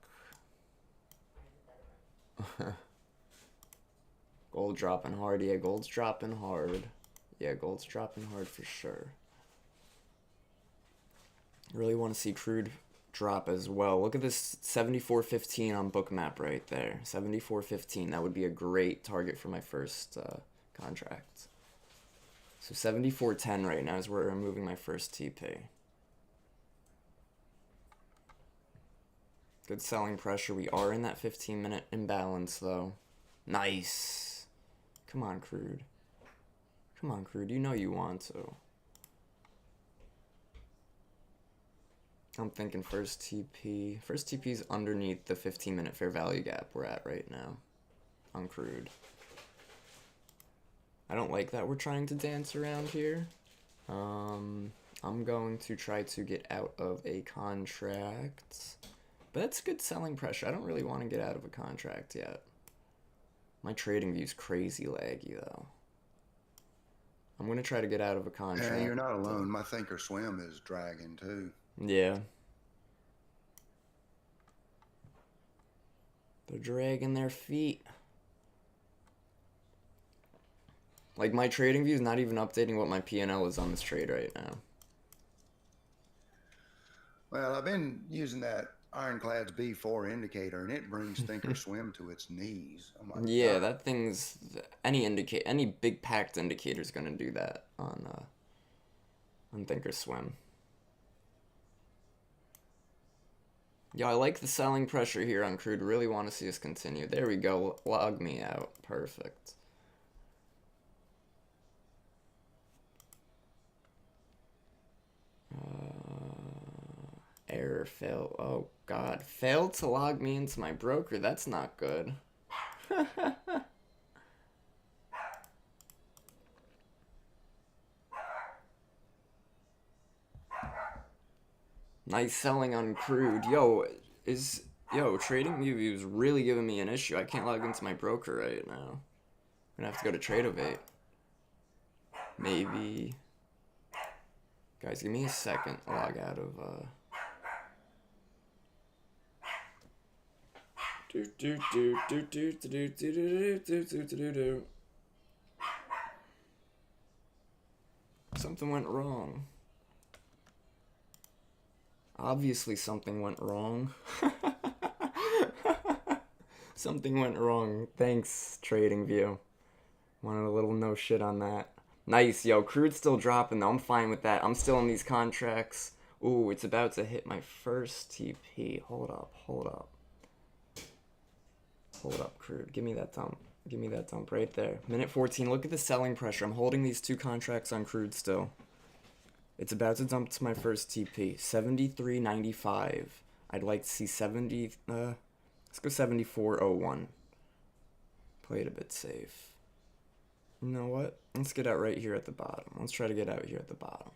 Gold dropping hard. Yeah, gold's dropping hard. Yeah, gold's dropping hard for sure. Really want to see crude drop as well. Look at this 74.15 on Bookmap right there. 74.15. That would be a great target for my first contract. So 74.10 right now is where I'm moving my first TP. Good selling pressure. We are in that 15-minute imbalance though. Nice. Come on, crude. Come on, crude. You know you want to. I'm thinking first TP. First TP is underneath the 15-minute fair value gap we're at right now on crude. I don't like that we're trying to dance around here. I'm going to try to get out of a contract. But that's good selling pressure. I don't really want to get out of a contract yet. My trading view's crazy laggy, though. I'm going to try to get out of a contract. Yeah, you're not alone. My Thinkorswim is dragging, too. Yeah. They're dragging their feet. Like, my trading view is not even updating what my P&L is on this trade right now. Well, I've been using that Ironclad's B4 indicator, and it brings Thinkorswim to its knees. Oh my Yeah, God. that thing's any big packed indicator is gonna do that on Thinkorswim. Yo, I like the selling pressure here on crude. Really want to see us continue. There we go. Log me out. Perfect. Error, fail. Oh God, failed to log me into my broker. That's not good. Nice selling on crude. Yo, trading view is really giving me an issue. I can't log into my broker right now. I'm gonna have to go to Tradeovate. Maybe. Guys, give me a second. Log out of Something went wrong. Obviously something went wrong. Something went wrong. Thanks, TradingView. Wanted a little no shit on that. Nice, yo. Crude's still dropping though. I'm fine with that. I'm still in these contracts. Ooh, it's about to hit my first TP. Hold up, hold up. Hold up, crude. Give me that dump. Give me that dump right there. Minute 14. Look at the selling pressure. I'm holding these 2 contracts on crude still. It's about to dump to my first TP. 73.95. I'd like to see 70. Let's go 74.01. Play it a bit safe. You know what? Let's get out right here at the bottom. Let's try to get out here at the bottom.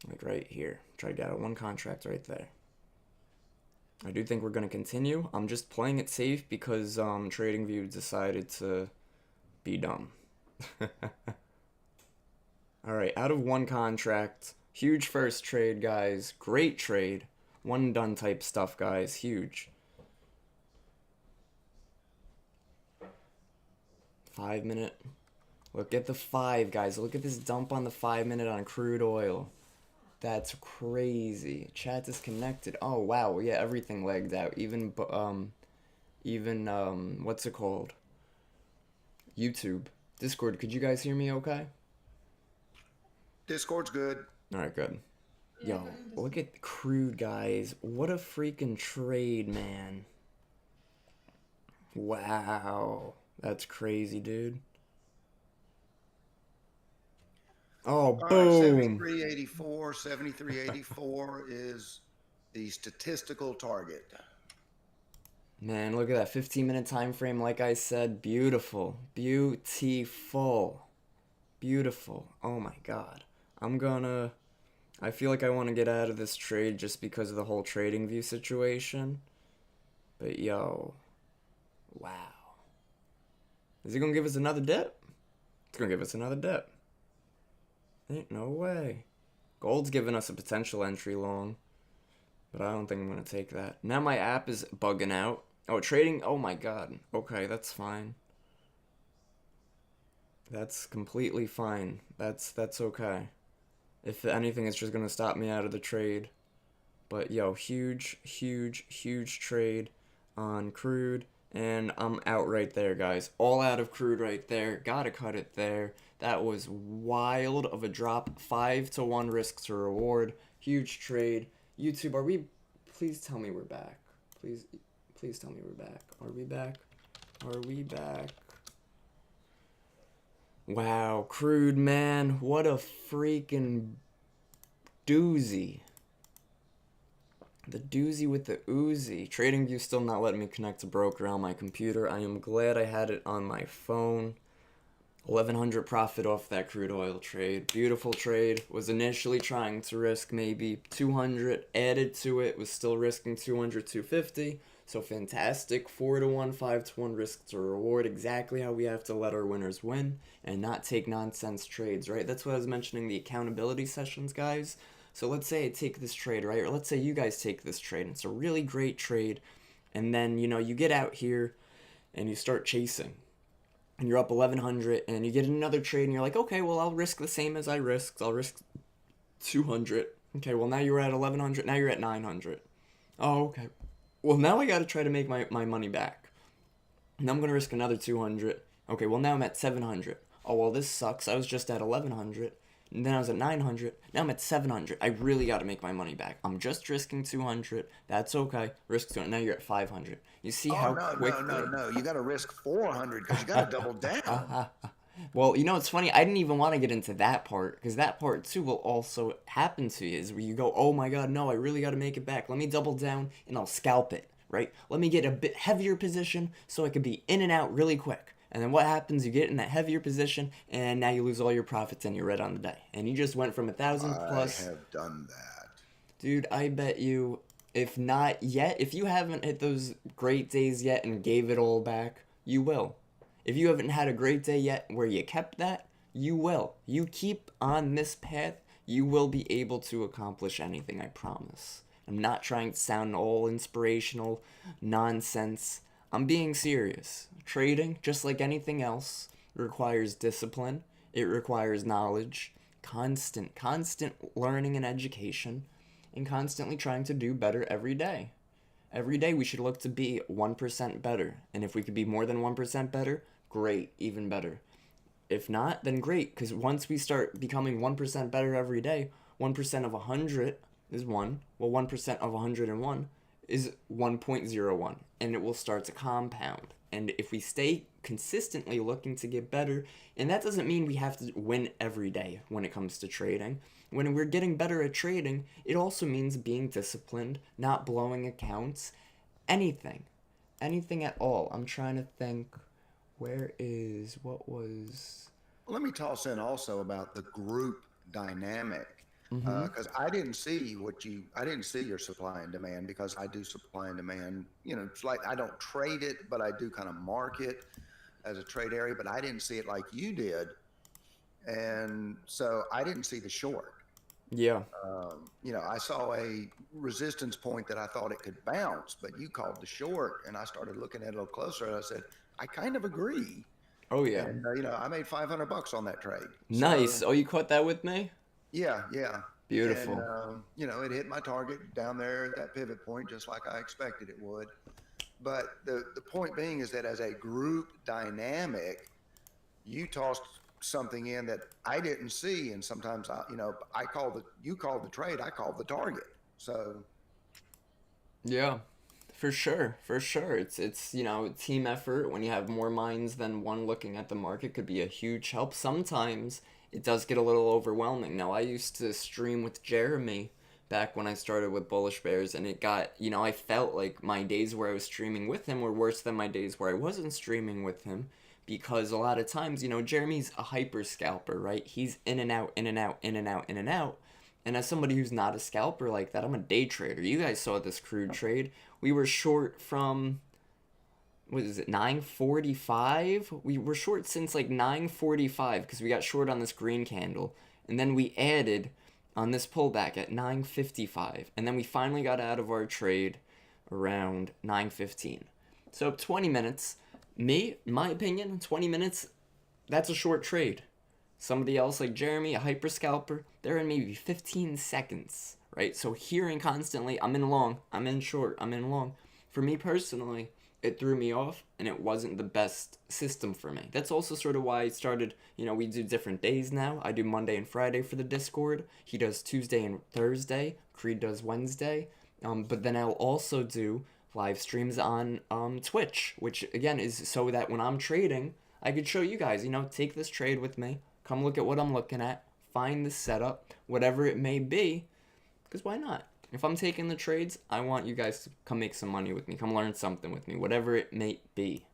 Like right here. Try to get out 1 contract right there. I do think we're going to continue. I'm just playing it safe because TradingView decided to be dumb. Alright, out of 1 contract. Huge first trade, guys. Great trade. 1 and done type stuff, guys. Huge. 5 minute. Look at the 5, guys. Look at this dump on the 5 minute on crude oil. That's crazy. Chat disconnected. Oh wow, yeah, everything lagged out. Even what's it called? YouTube. Discord, could you guys hear me okay? Discord's good. Alright, good. Yo, look at crude, guys. What a freaking trade, man. Wow. That's crazy, dude. Oh, All right, boom. 73.84. 73.84 is the statistical target. Man, look at that 15-minute time frame. Like I said, beautiful. Beautiful. Beautiful. Oh my God. I feel like I want to get out of this trade just because of the whole trading view situation. But yo. Wow. Is he going to give us another dip? It's going to give us another dip. Ain't no way. Gold's giving us a potential entry long. But I don't think I'm gonna take that. Now my app is bugging out. Oh, trading. Oh my god. Okay, that's fine. That's completely fine. That's okay. If anything, it's just gonna stop me out of the trade. But yo, huge, huge, huge trade on crude, and I'm out right there, guys. All out of crude right there. Gotta cut it there. That was wild of a drop. 5-1 risk to reward. Huge trade. YouTube, are we? Please tell me we're back. Please, please tell me we're back. Are we back? Are we back? Wow, crude, man. What a freaking doozy. The doozy with the oozy. TradingView still not letting me connect to broker on my computer. I am glad I had it on my phone. 1100 profit off that crude oil trade. Beautiful trade. Was initially trying to risk maybe 200. Added to it. Was still risking 200, 250. So fantastic. 4-1, 5-1 risk to reward. Exactly how we have to let our winners win and not take nonsense trades, right? That's what I was mentioning, the accountability sessions, guys. So let's say I take this trade, right? Or let's say you guys take this trade. And it's a really great trade. And then, you get out here and you start chasing. And you're up 1100 and you get another trade and you're like, okay, well, I'll risk the same as I risked. I'll risk 200. Okay, well, now you're at 1100. Now you're at 900. Oh, okay. Well, now I got to try to make my money back. Now I'm going to risk another 200. Okay, well, now I'm at 700. Oh, well, this sucks. I was just at 1100. And then I was at 900. Now I'm at 700. I really got to make my money back. I'm just risking 200. That's okay. Risk 200. Now you're at 500. You see how quickly... No. You got to risk 400 because you got to double down. Well, it's funny. I didn't even want to get into that part because that part too will also happen to you. Is where you go, oh my god, no, I really got to make it back. Let me double down and I'll scalp it, right? Let me get a bit heavier position so I can be in and out really quick. And then what happens? You get in that heavier position, and now you lose all your profits, and you're red on the day. And you just went from 1,000 plus. I have done that, dude. I bet you, if not yet, if you haven't hit those great days yet and gave it all back, you will. If you haven't had a great day yet where you kept that, you will. You keep on this path, you will be able to accomplish anything. I promise. I'm not trying to sound all inspirational nonsense. I'm being serious. Trading, just like anything else, requires discipline. It requires knowledge, constant learning and education, and constantly trying to do better every day. Every day we should look to be 1% better. And if we could be more than 1% better, great, even better. If not, then great, because once we start becoming 1% better every day, 1% of 100 is 1. Well, 1% of 101 is 1.01, and it will start to compound. And if we stay consistently looking to get better, and that doesn't mean we have to win every day when it comes to trading. When we're getting better at trading, it also means being disciplined, not blowing accounts, anything at all. I'm trying to think, what was... Let me toss in also about the group dynamic. Because I didn't see your supply and demand, because I do supply and demand. It's like I don't trade it, but I do kind of mark it as a trade area. But I didn't see it like you did, and so I didn't see the short. Yeah. I saw a resistance point that I thought it could bounce, but you called the short, and I started looking at it a little closer, and I said, I kind of agree. Oh yeah. And I made $500 on that trade. Nice. So, oh, you caught that with me? Yeah. Beautiful. And, it hit my target down there at that pivot point, just like I expected it would. But the point being is that as a group dynamic, you tossed something in that I didn't see. And sometimes you called the trade, I called the target. So. Yeah, for sure. It's team effort. When you have more minds than one looking at the market, could be a huge help. Sometimes it does get a little overwhelming. Now, I used to stream with Jeremy back when I started with Bullishbrs, and it got, I felt like my days where I was streaming with him were worse than my days where I wasn't streaming with him, because a lot of times, Jeremy's a hyper scalper, right? He's in and out. And as somebody who's not a scalper like that, I'm a day trader. You guys saw this crude trade. We were short from... what is it, 945? We were short since like 945 because we got short on this green candle. And then we added on this pullback at 9:55, and then we finally got out of our trade around 9:15. So 20 minutes, my opinion, 20 minutes, that's a short trade. Somebody else like Jeremy, a hyper scalper, they're in maybe 15 seconds, right? So hearing constantly, I'm in long, I'm in short, I'm in long. For me personally, it threw me off, and it wasn't the best system for me. That's also sort of why I started, we do different days now. I do Monday and Friday for the Discord. He does Tuesday and Thursday. Creed does Wednesday. But then I'll also do live streams on Twitch, which again is so that when I'm trading, I could show you guys, take this trade with me. Come look at what I'm looking at. Find the setup, whatever it may be, because why not? If I'm taking the trades, I want you guys to come make some money with me. Come learn something with me, whatever it may be.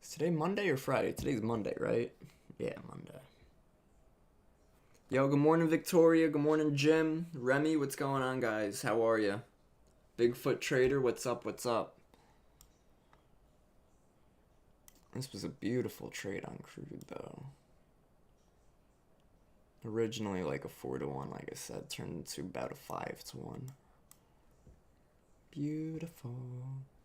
Is today Monday or Friday? Today's Monday, right? Yeah, Monday. Yo, good morning, Victoria. Good morning, Jim. Remy, what's going on, guys? How are you? Bigfoot Trader, what's up, what's up? This was a beautiful trade on crude, though. Originally like a 4-1, like I said, turned into about a 5-1. Beautiful.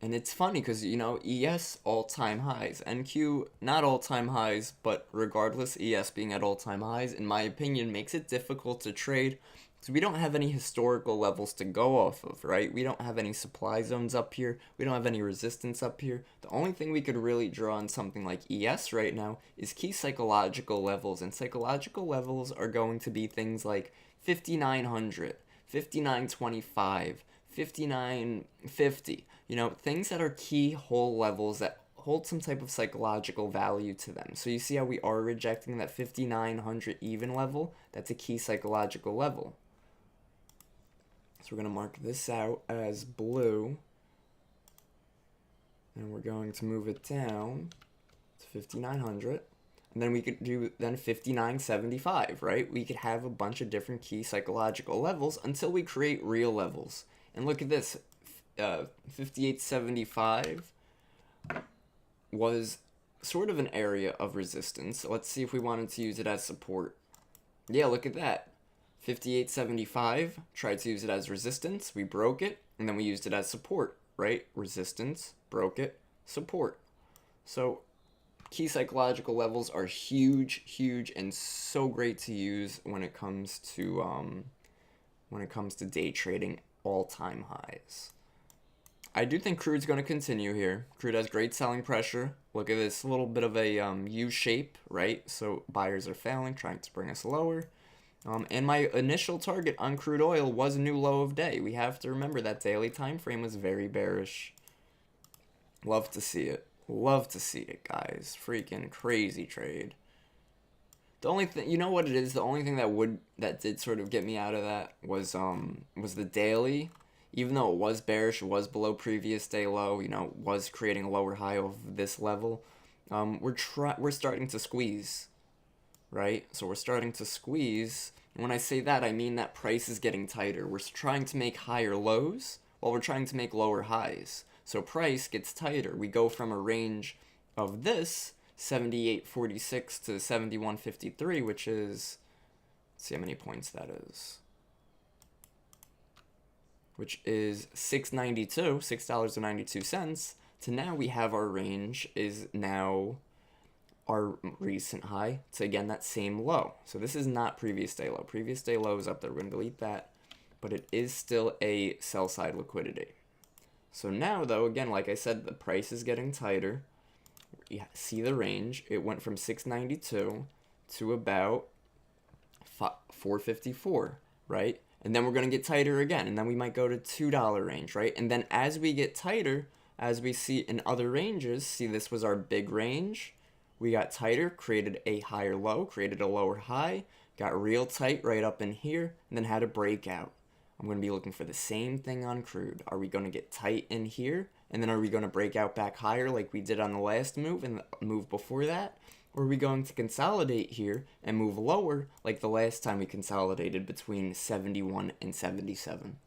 And it's funny because, ES all-time highs. NQ, not all-time highs, but regardless, ES being at all-time highs, in my opinion, makes it difficult to trade. So we don't have any historical levels to go off of, right? We don't have any supply zones up here. We don't have any resistance up here. The only thing we could really draw on something like ES right now is key psychological levels. And psychological levels are going to be things like 5,900, 5,925, 5,950. Things that are key whole levels that hold some type of psychological value to them. So you see how we are rejecting that 5,900 even level? That's a key psychological level. So we're going to mark this out as blue. And we're going to move it down to 5,900. And then we could do 5,975, right? We could have a bunch of different key psychological levels until we create real levels. And look at this. 5875 was sort of an area of resistance. Let's see if we wanted to use it as support. Yeah, look at that. 5875, tried to use it as resistance, we broke it, and then we used it as support, right? Resistance, broke it, support. So key psychological levels are huge, and so great to use when it comes to day trading all-time highs. I do think crude's going to continue here. Crude has great selling pressure. Look at this little bit of a U shape, right? So buyers are failing, trying to bring us lower. And my initial target on crude oil was a new low of day. We have to remember that daily time frame was very bearish. Love to see it. Love to see it, guys. Freaking crazy trade. The only thing, you know what it is? The only thing that did sort of get me out of that was the daily. Even though it was bearish, it was below previous day low, was creating a lower high of this level. We're starting to squeeze, right? So we're starting to squeeze. And when I say that, I mean that price is getting tighter. We're trying to make higher lows while we're trying to make lower highs. So price gets tighter. We go from a range of this 78.46 to 71.53, which is, let's see how many points that is. Which is $6.92, to now we have our range is now our recent high to, again, that same low. So this is not previous day low. Previous day low is up there. We're going to delete that. But it is still a sell side liquidity. So now, though, again, like I said, the price is getting tighter. You see the range. It went from 692 to about 454, right? And then we're going to get tighter again. And then we might go to $2 range, right? And then as we get tighter, as we see in other ranges, see this was our big range. We got tighter, created a higher low, created a lower high, got real tight right up in here, and then had a breakout. I'm going to be looking for the same thing on crude. Are we going to get tight in here? And then are we going to break out back higher like we did on the last move and the move before that? Or are we going to consolidate here and move lower like the last time we consolidated between 71 and 77?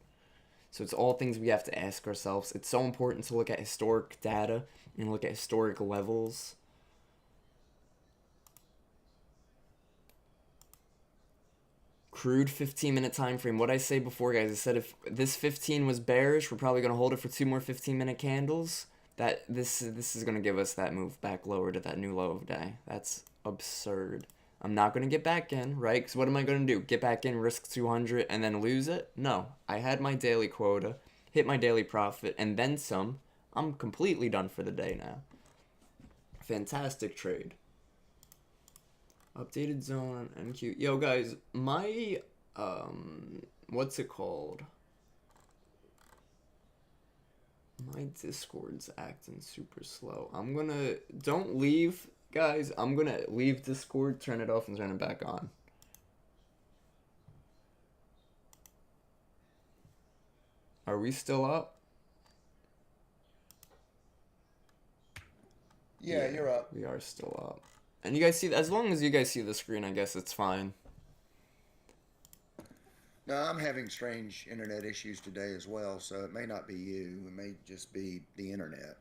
So it's all things we have to ask ourselves. It's so important to look at historic data and look at historic levels. Crude 15-minute time frame. What I say before, guys, I said if this 15 was bearish, we're probably going to hold it for 2 more 15-minute candles. That this is going to give us that move back lower to that new low of day. That's absurd. I'm not going to get back in, right? Because what am I going to do? Get back in, risk 200, and then lose it? No. I had my daily quota, hit my daily profit, and then some. I'm completely done for the day now. Fantastic trade. Updated zone on NQ. Yo, guys, my, what's it called? My Discord's acting super slow. Don't leave, guys. I'm gonna leave Discord, turn it off, and turn it back on. Are we still up? Yeah, you're up. We are still up. And you guys see, as long as you guys see the screen, I guess it's fine. No, I'm having strange internet issues today as well, so it may not be you. It may just be the internet.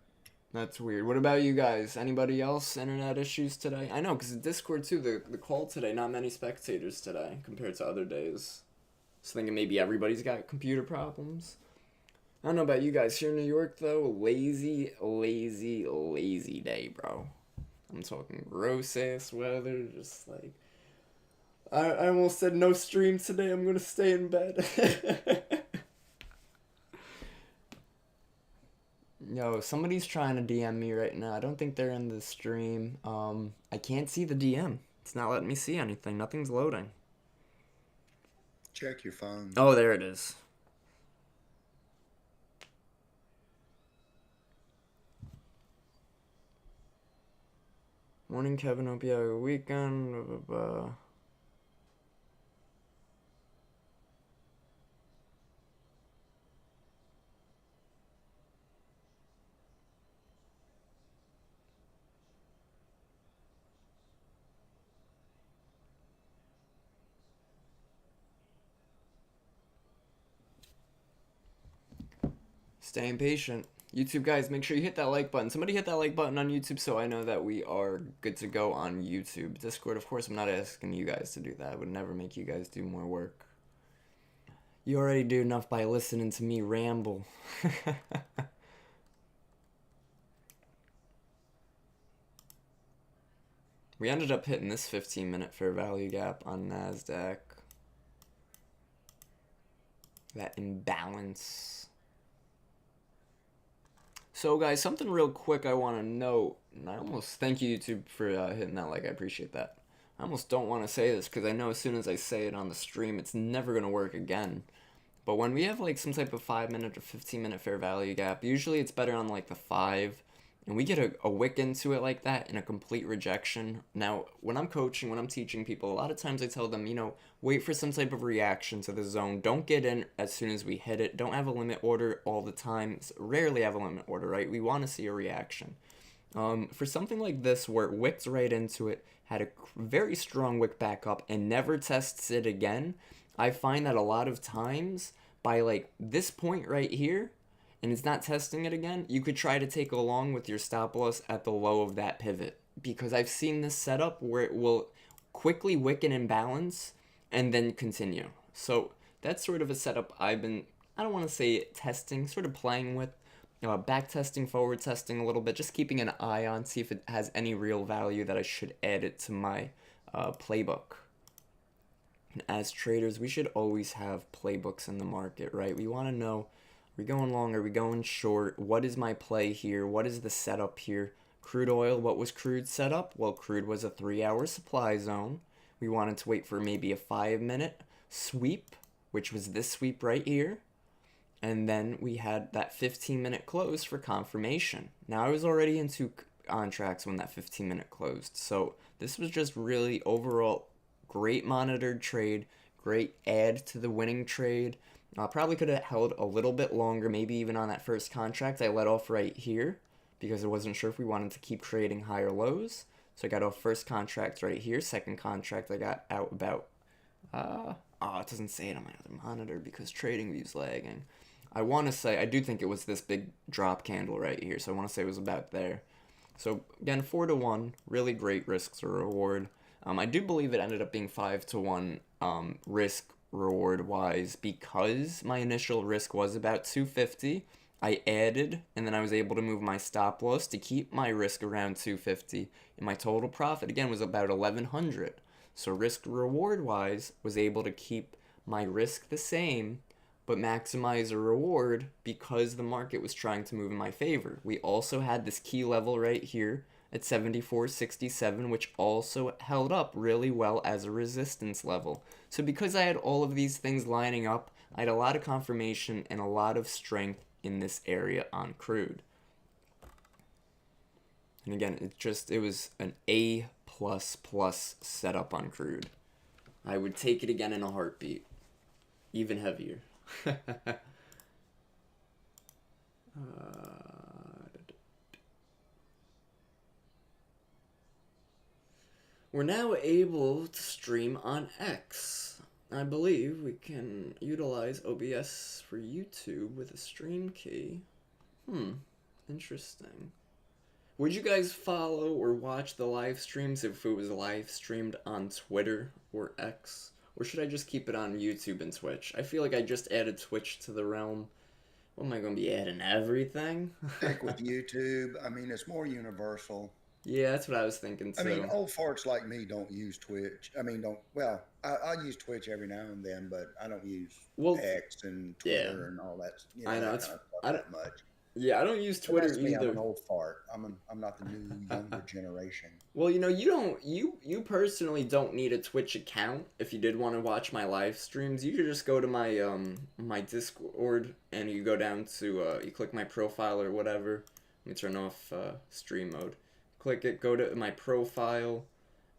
That's weird. What about you guys? Anybody else internet issues today? I know, because the Discord too, the call today, not many spectators today compared to other days. So thinking maybe everybody's got computer problems. I don't know about you guys. Here in New York, though, lazy day, bro. I'm talking gross ass weather, just like I almost said no stream today. I'm gonna stay in bed. Yo, somebody's trying to DM me right now. I don't think they're in the stream. I can't see the DM. It's not letting me see anything. Nothing's loading. Check your phone. Oh, there it is. Morning, Kevin. Hope you have a weekend. Blah, blah, blah. Staying patient. YouTube guys, make sure you hit that like button. Somebody hit that like button on YouTube so I know that we are good to go on YouTube. Discord, of course, I'm not asking you guys to do that. I would never make you guys do more work. You already do enough by listening to me ramble. We ended up hitting this 15-minute fair value gap on NASDAQ. That imbalance. So guys, something real quick I want to note, and I almost thank you YouTube for hitting that like, I appreciate that. I almost don't want to say this because I know as soon as I say it on the stream, it's never going to work again. But when we have like some type of 5-minute or 15-minute fair value gap, usually it's better on like the 5, and we get a wick into it like that in a complete rejection. Now, when I'm coaching, when I'm teaching people, a lot of times I tell them, you know, wait for some type of reaction to the zone. Don't get in as soon as we hit it. Don't have a limit order all the time. Rarely have a limit order, right? We want to see a reaction. For something like this where it wicked right into it, had a very strong wick back up and never tests it again, I find that a lot of times by like this point right here, and it's not testing it again, you could try to take along with your stop loss at the low of that pivot. Because I've seen this setup where it will quickly wick an imbalance and then continue. So that's sort of a setup I've been, I don't want to say testing, sort of playing with. Back testing, forward testing a little bit, just keeping an eye on, see if it has any real value that I should add it to my playbook. And as traders, we should always have playbooks in the market, right? We want to know, are we going long? Are we going short? What is my play here? What is the setup here? Crude oil, what was crude set up? Well, crude was a 3-hour supply zone. We wanted to wait for maybe a 5-minute sweep, which was this sweep right here. And then we had that 15-minute close for confirmation. Now I was already in 2 contracts when that 15-minute closed. So this was just really overall great monitored trade, great add to the winning trade. Probably could have held a little bit longer, maybe even on that first contract. I let off right here because I wasn't sure if we wanted to keep trading higher lows. So I got off first contract right here. Second contract I got out about, it doesn't say it on my other monitor because TradingView's lagging. I want to say, I do think it was this big drop candle right here, so I want to say it was about there. So again, 4 to 1, really great risk to reward. I do believe it ended up being 5 to 1 risk reward wise because my initial risk was about 250. I added, and then I was able to move my stop loss to keep my risk around 250, and my total profit again was about 1100. So risk reward wise, was able to keep my risk the same, but maximize a reward because the market was trying to move in my favor. We also had this key level right here at 74.67, which also held up really well as a resistance level. So because I had all of these things lining up, I had a lot of confirmation and a lot of strength in this area on crude. And again, it was an A++ setup on crude. I would take it again in a heartbeat. Even heavier. We're now able to stream on X. I believe we can utilize OBS for YouTube with a stream key. Interesting. Would you guys follow or watch the live streams if it was live streamed on Twitter or X? Or should I just keep it on YouTube and Twitch? I feel like I just added Twitch to the realm. What am I going to be adding? Everything? Stick with YouTube. I mean, it's more universal. Yeah, that's what I was thinking too. I mean, old farts like me don't use Twitch. I mean, I use Twitch every now and then, but I don't use X and Twitter and all that. You know, I know. that kind of stuff that much. Yeah, I don't use Twitter either. I'm an old fart. I'm not the new younger generation. Well, you personally don't need a Twitch account if you did want to watch my live streams. You could just go to my my Discord and you go down to you click my profile or whatever. Let me turn off stream mode. Click it, go to my profile,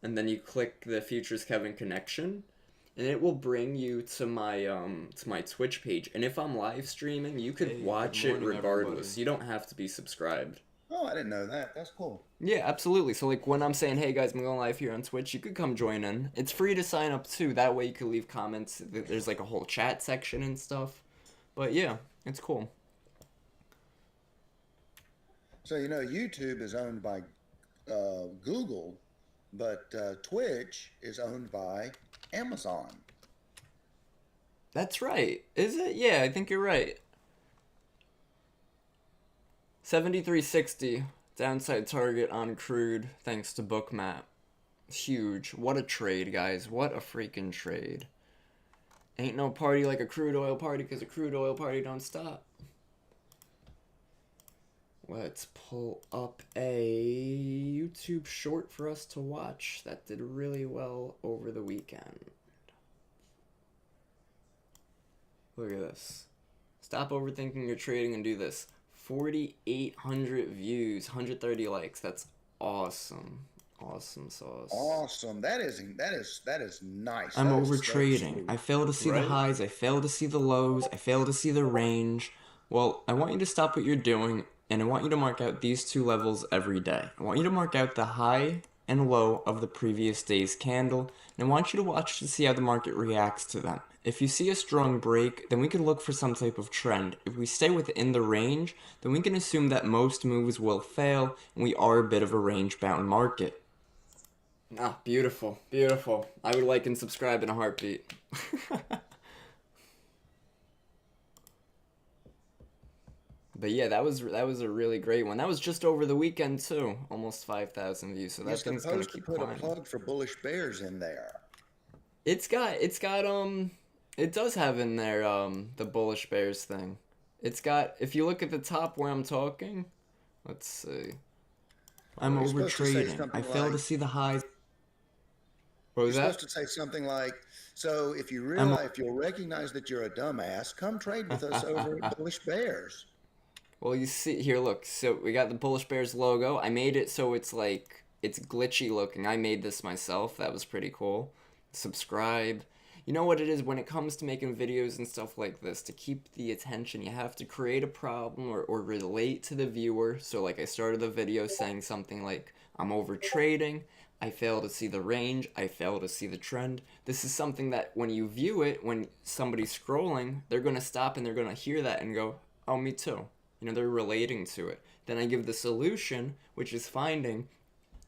and then you click the Futures Kevin connection, and it will bring you to my Twitch page. And if I'm live streaming, you could watch it regardless. Everybody. You don't have to be subscribed. Oh, I didn't know that. That's cool. Yeah, absolutely. So like when I'm saying, hey guys, I'm going live here on Twitch, you could come join in. It's free to sign up too. That way you can leave comments. There's like a whole chat section and stuff. But yeah, it's cool. So YouTube is owned by Google, but Twitch is owned by Amazon. That's right. Is it? Yeah, I think you're right. 73.60 downside target on crude thanks to Bookmap. Huge. What a trade, guys. What a freaking trade. Ain't no party like a crude oil party because a crude oil party don't stop. Let's pull up a YouTube short for us to watch that did really well over the weekend. Look at this. Stop overthinking your trading and do this. 4,800 views, 130 likes. That's awesome. Awesome sauce. Awesome. That is nice. I'm over trading. I fail to see the highs. I fail to see the lows. I fail to see the range. Well, I want you to stop what you're doing. And I want you to mark out these two levels every day. I want you to mark out the high and low of the previous day's candle. And I want you to watch to see how the market reacts to them. If you see a strong break, then we can look for some type of trend. If we stay within the range, then we can assume that most moves will fail, and we are a bit of a range-bound market. Ah, beautiful, beautiful. I would like and subscribe in a heartbeat. But yeah, that was a really great one. That was just over the weekend too, almost 5,000 views. So that thing's gonna keep climbing. You're supposed to put a plug for Bullishbrs in there. It does have in there the Bullishbrs thing. It's got, if you look at the top where I'm talking, let's see. I'm over trading. I fail to see the highs. What was that? You're supposed to say something like, so if you realize, if you'll recognize that you're a dumbass, come trade with us over at Bullishbrs. Well, you see here, look. So we got the Bullishbrs logo. I made it so it's like it's glitchy looking. I made this myself. That was pretty cool. Subscribe. You know what it is when it comes to making videos and stuff like this, to keep the attention, you have to create a problem or relate to the viewer. So like I started the video saying something like, I'm over trading. I fail to see the range, I fail to see the trend. This is something that when you view it, when somebody's scrolling, they're going to stop and they're going to hear that and go, oh, me too. You know, they're relating to it. Then I give the solution, which is finding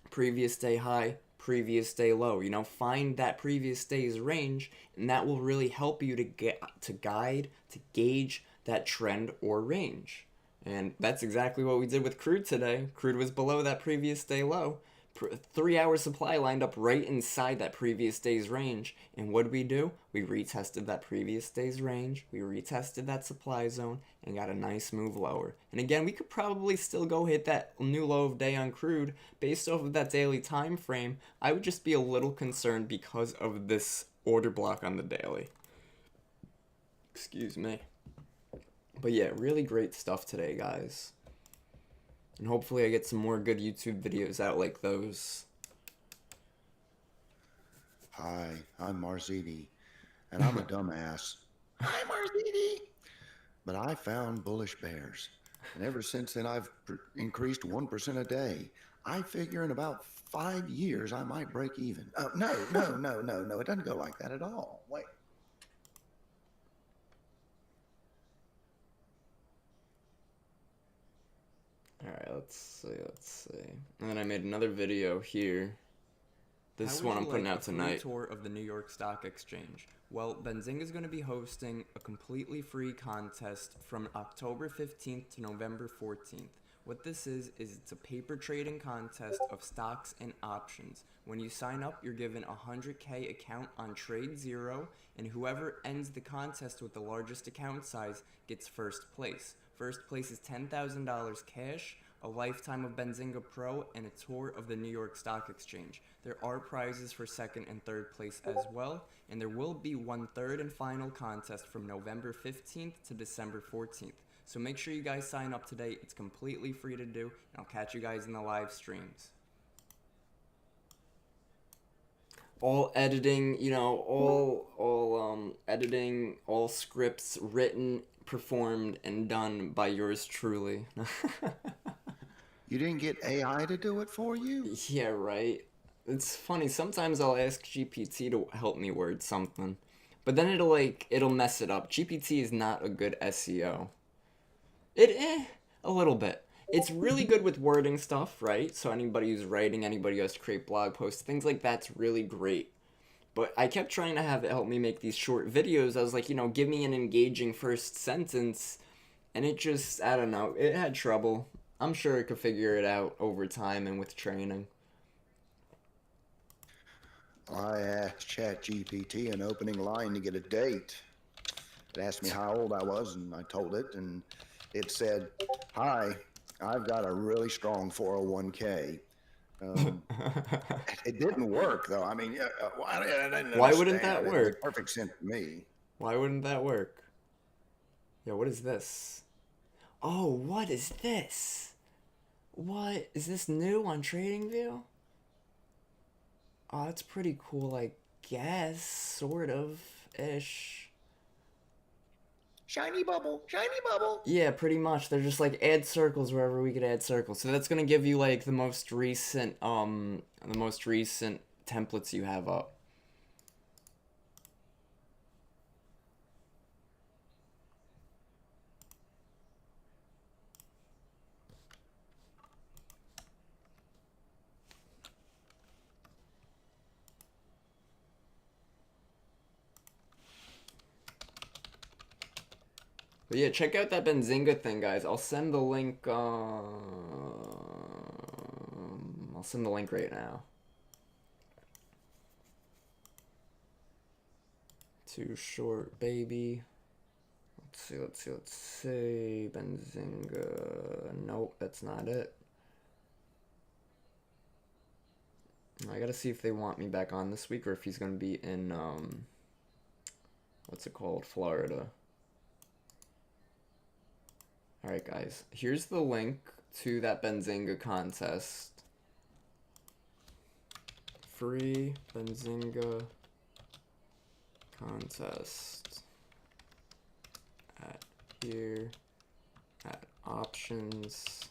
previous day high, previous day low. You know, find that previous day's range, and that will really help you to guide, to gauge that trend or range. And that's exactly what we did with crude today. Crude was below that previous day low. 3 hour supply lined up right inside that previous day's range. And what did we do? We retested that previous day's range. We retested that supply zone and got a nice move lower. And again, we could probably still go hit that new low of day on crude based off of that daily time frame. I would just be a little concerned because of this order block on the daily. Excuse me. But yeah, really great stuff today, guys. And hopefully I get some more good YouTube videos out like those. Hi, I'm Marziti, and I'm a dumbass. Hi, Marziti! But I found Bullishbrs, and ever since then I've increased 1% a day. I figure in about 5 years I might break even. No, it doesn't go like that at all. Wait. Alright, let's see. And then I made another video here. This one I'm putting out tonight. Tour of the New York Stock Exchange. Well, Benzinga is going to be hosting a completely free contest from October 15th to November 14th. What this is it's a paper trading contest of stocks and options. When you sign up, you're given a 100K account on Trade Zero, and whoever ends the contest with the largest account size gets first place. First place is $10,000 cash, a lifetime of Benzinga Pro, and a tour of the New York Stock Exchange. There are prizes for second and third place as well, and there will be one third and final contest from November 15th to December 14th. So make sure you guys sign up today. It's completely free to do, and I'll catch you guys in the live streams. All editing, you know, all editing, all scripts written, performed, and done by yours truly. You didn't get AI to do it for you? Yeah, right. It's funny, sometimes I'll ask GPT to help me word something, but then it'll mess it up. GPT is not a good SEO. A little bit. It's really good with wording stuff, right? So anybody who's writing, anybody who has to create blog posts, things like that's really great. But I kept trying to have it help me make these short videos. I was like, you know, give me an engaging first sentence, and it just, I don't know, it had trouble. I'm sure it could figure it out over time and with training. I asked ChatGPT an opening line to get a date. It asked me how old I was, and I told it, and it said, "Hi, I've got a really strong 401k." It didn't work, though. I mean, why wouldn't that work? It made perfect sense to me. Why wouldn't that work? Yeah, what is this? Oh, what is this? What? Is this new on TradingView? Oh, that's pretty cool, I guess. Sort of. Ish. Shiny bubble, shiny bubble. Yeah, pretty much. They're just like add circles wherever we could add circles. So that's gonna give you like the most recent templates you have up. But yeah, check out that Benzinga thing, guys. I'll send the link. I'll send the link right now. Too short, baby. Let's see. Benzinga. Nope, that's not it. I gotta see if they want me back on this week or if he's gonna be in, what's it called? Florida. Alright guys, here's the link to that Benzinga contest. Free Benzinga contest at here at options.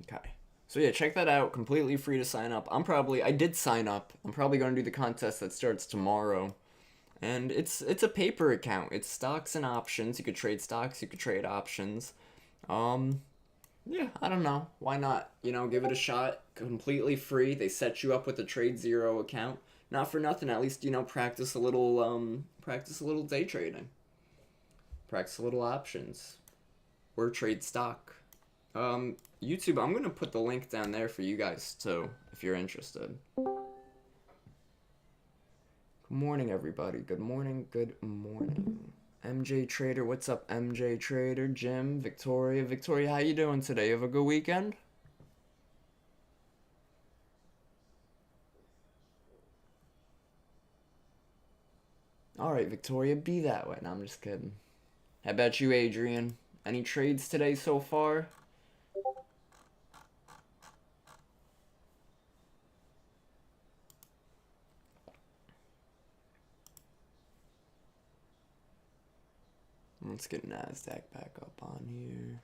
Okay. So yeah, check that out. Completely free to sign up. I did sign up. I'm probably going to do the contest that starts tomorrow. And it's a paper account. It's stocks and options. You could trade stocks, you could trade options. Um, yeah, I don't know. Why not? Give it a shot. Completely free. They set you up with a Trade Zero account. Not for nothing. At least, practice a little day trading. Practice a little options. Or trade stock. YouTube, I'm gonna put the link down there for you guys too, if you're interested. Good morning, everybody. Good morning. Good morning. MJ Trader, what's up, MJ Trader? Jim, Victoria. Victoria, how you doing today? You have a good weekend? Alright, Victoria, be that way. No, I'm just kidding. How about you, Adrian? Any trades today so far? Let's get NASDAQ back up on here.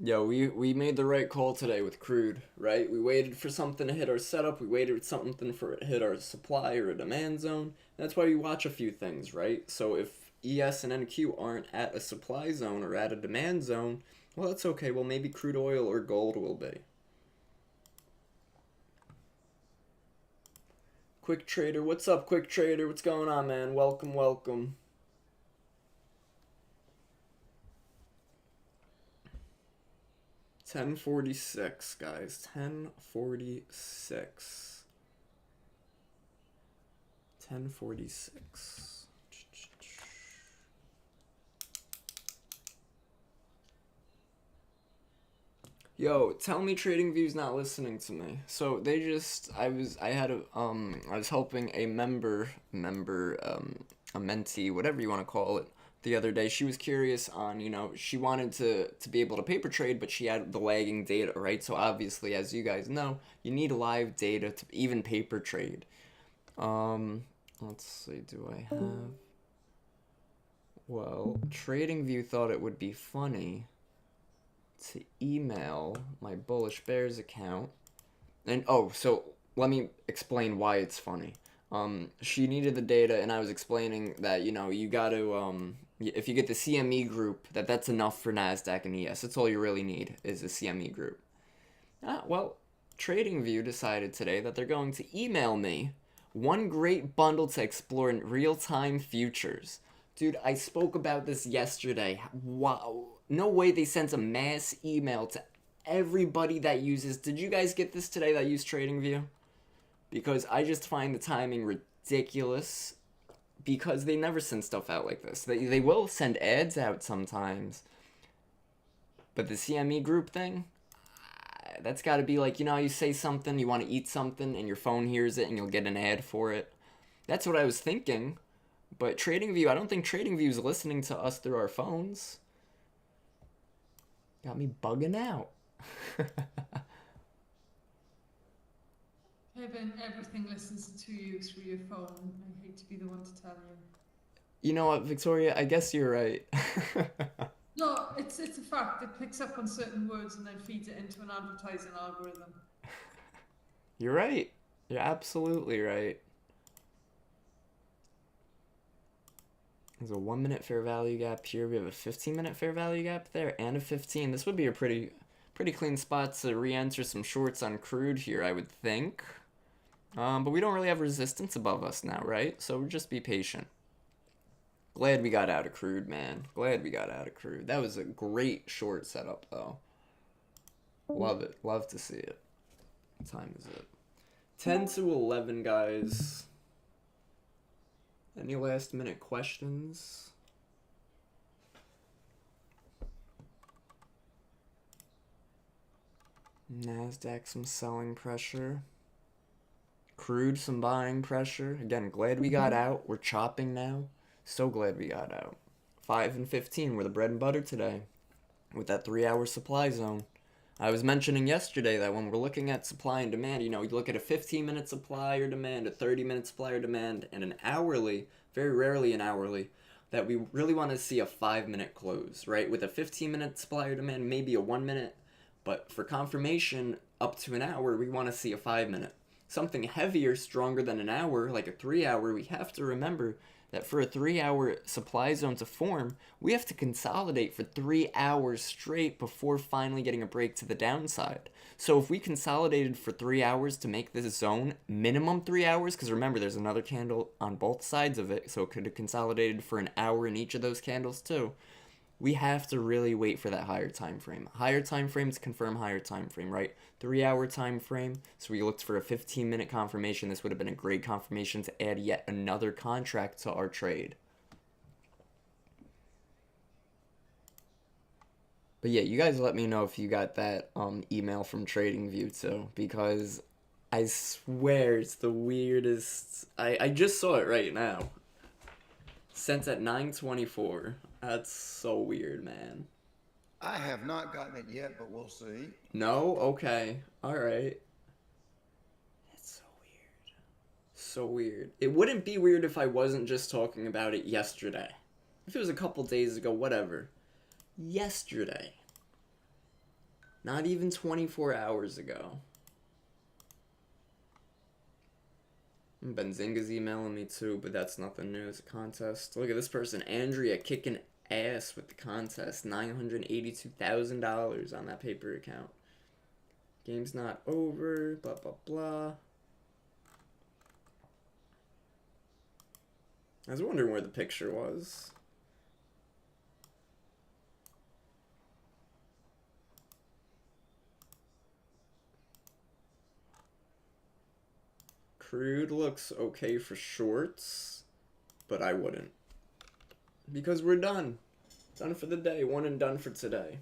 Yo, we made the right call today with crude, right? We waited for something to hit our setup. We waited for something for it to hit our supply or a demand zone. That's why we watch a few things, right? So if ES and NQ aren't at a supply zone or at a demand zone, well, that's okay. Well, maybe crude oil or gold will be. Quick Trader, what's up, Quick Trader? What's going on, man? Welcome, welcome. $10.46, guys. $10.46. $10.46. Yo, tell me TradingView's not listening to me. So they just, I was helping a member, a mentee, whatever you want to call it, the other day. She was curious on, she wanted to be able to paper trade, but she had the lagging data, right? So obviously, as you guys know, you need live data to even paper trade. Let's see, do I have? Well, TradingView thought it would be funny to email my Bullishbrs account. And so let me explain why it's funny. She needed the data, and I was explaining that you got to if you get the CME group, that's enough for NASDAQ and ES. That's all you really need is the CME group. Well, TradingView decided today that they're going to email me one great bundle to explore in real-time futures. Dude, I spoke about this yesterday. Wow. No way they sent a mass email to everybody that uses... Did you guys get this today that use TradingView? Because I just find the timing ridiculous. Because they never send stuff out like this. They will send ads out sometimes. But the CME group thing... That's got to be like, you say something, you want to eat something, and your phone hears it, and you'll get an ad for it. That's what I was thinking. But TradingView, I don't think TradingView is listening to us through our phones. Got me bugging out. Kevin, everything listens to you through your phone. I hate to be the one to tell you. You know what, Victoria? I guess you're right. No, it's a fact. It picks up on certain words and then feeds it into an advertising algorithm. You're right. You're absolutely right. There's a 1 minute fair value gap here. We have a 15-minute fair value gap there and a 15. This would be a pretty clean spot to re-enter some shorts on crude here, I would think. But we don't really have resistance above us now, right? So we'll just be patient. Glad we got out of crude, man. Glad we got out of crude. That was a great short setup, though. Love it. Love to see it. What time is it? 10 to 11, guys. Any last minute questions? NASDAQ, some selling pressure. Crude, some buying pressure. Again, glad we got out. We're chopping now. So glad we got out. 5 and 15 were the bread and butter today with that 3-hour supply zone. I was mentioning yesterday that when we're looking at supply and demand, you look at a 15-minute supply or demand, a 30-minute supply or demand, and an hourly, very rarely an hourly, that we really want to see a 5-minute close, right? With a 15-minute supply or demand, maybe a 1 minute. But for confirmation, up to an hour, we want to see a 5-minute. Something heavier, stronger than an hour, like a 3-hour, we have to remember that for a 3-hour supply zone to form, we have to consolidate for 3 hours straight before finally getting a break to the downside. So if we consolidated for 3 hours to make this zone minimum 3 hours, because remember there's another candle on both sides of it, so it could have consolidated for an hour in each of those candles too, we have to really wait for that higher time frame. Higher time frames confirm higher time frame, right? 3-hour time frame. So we looked for a 15-minute confirmation. This would have been a great confirmation to add yet another contract to our trade. But yeah, you guys let me know if you got that email from TradingView too, because I swear it's the weirdest. I just saw it right now. Sent at 9:24. That's so weird, man. I have not gotten it yet, but we'll see. No? Okay. Alright. That's so weird. So weird. It wouldn't be weird if I wasn't just talking about it yesterday. If it was a couple days ago, whatever. Yesterday. Not even 24 hours ago. Benzinga's emailing me too, but that's nothing new. It's a contest. Look at this person, Andrea, kicking ass with the contest. $982,000 on that paper account. Game's not over. Blah, blah, blah. I was wondering where the picture was. Crude looks okay for shorts, but I wouldn't. Because we're done. Done for the day. One and done for today.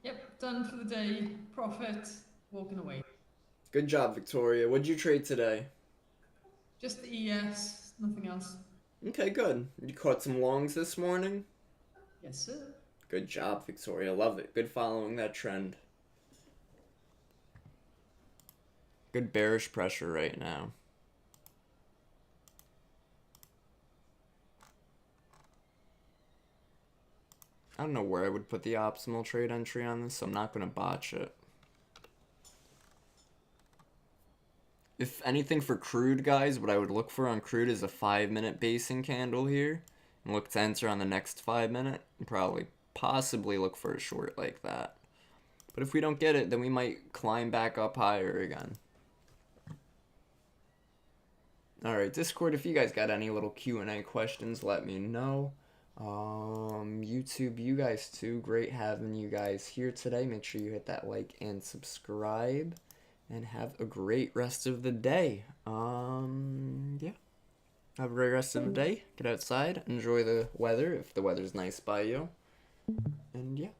Yep, done for the day. Profit. Walking away. Good job, Victoria. What'd you trade today? Just the ES, nothing else. Okay, good. You caught some longs this morning? Yes, sir. Good job, Victoria. Love it. Good following that trend. Good bearish pressure right now. I don't know where I would put the optimal trade entry on this, so I'm not going to botch it. If anything for crude, guys, what I would look for on crude is a 5-minute basing candle here. And look to enter on the next 5-minute. And probably, possibly look for a short like that. But if we don't get it, then we might climb back up higher again. Alright, Discord, if you guys got any little Q&A questions, let me know. YouTube, you guys too. Great having you guys here today. Make sure you hit that like and subscribe. And have a great rest of the day. Yeah. Have a great rest of the day. Get outside. Enjoy the weather if the weather's nice by you. And yeah.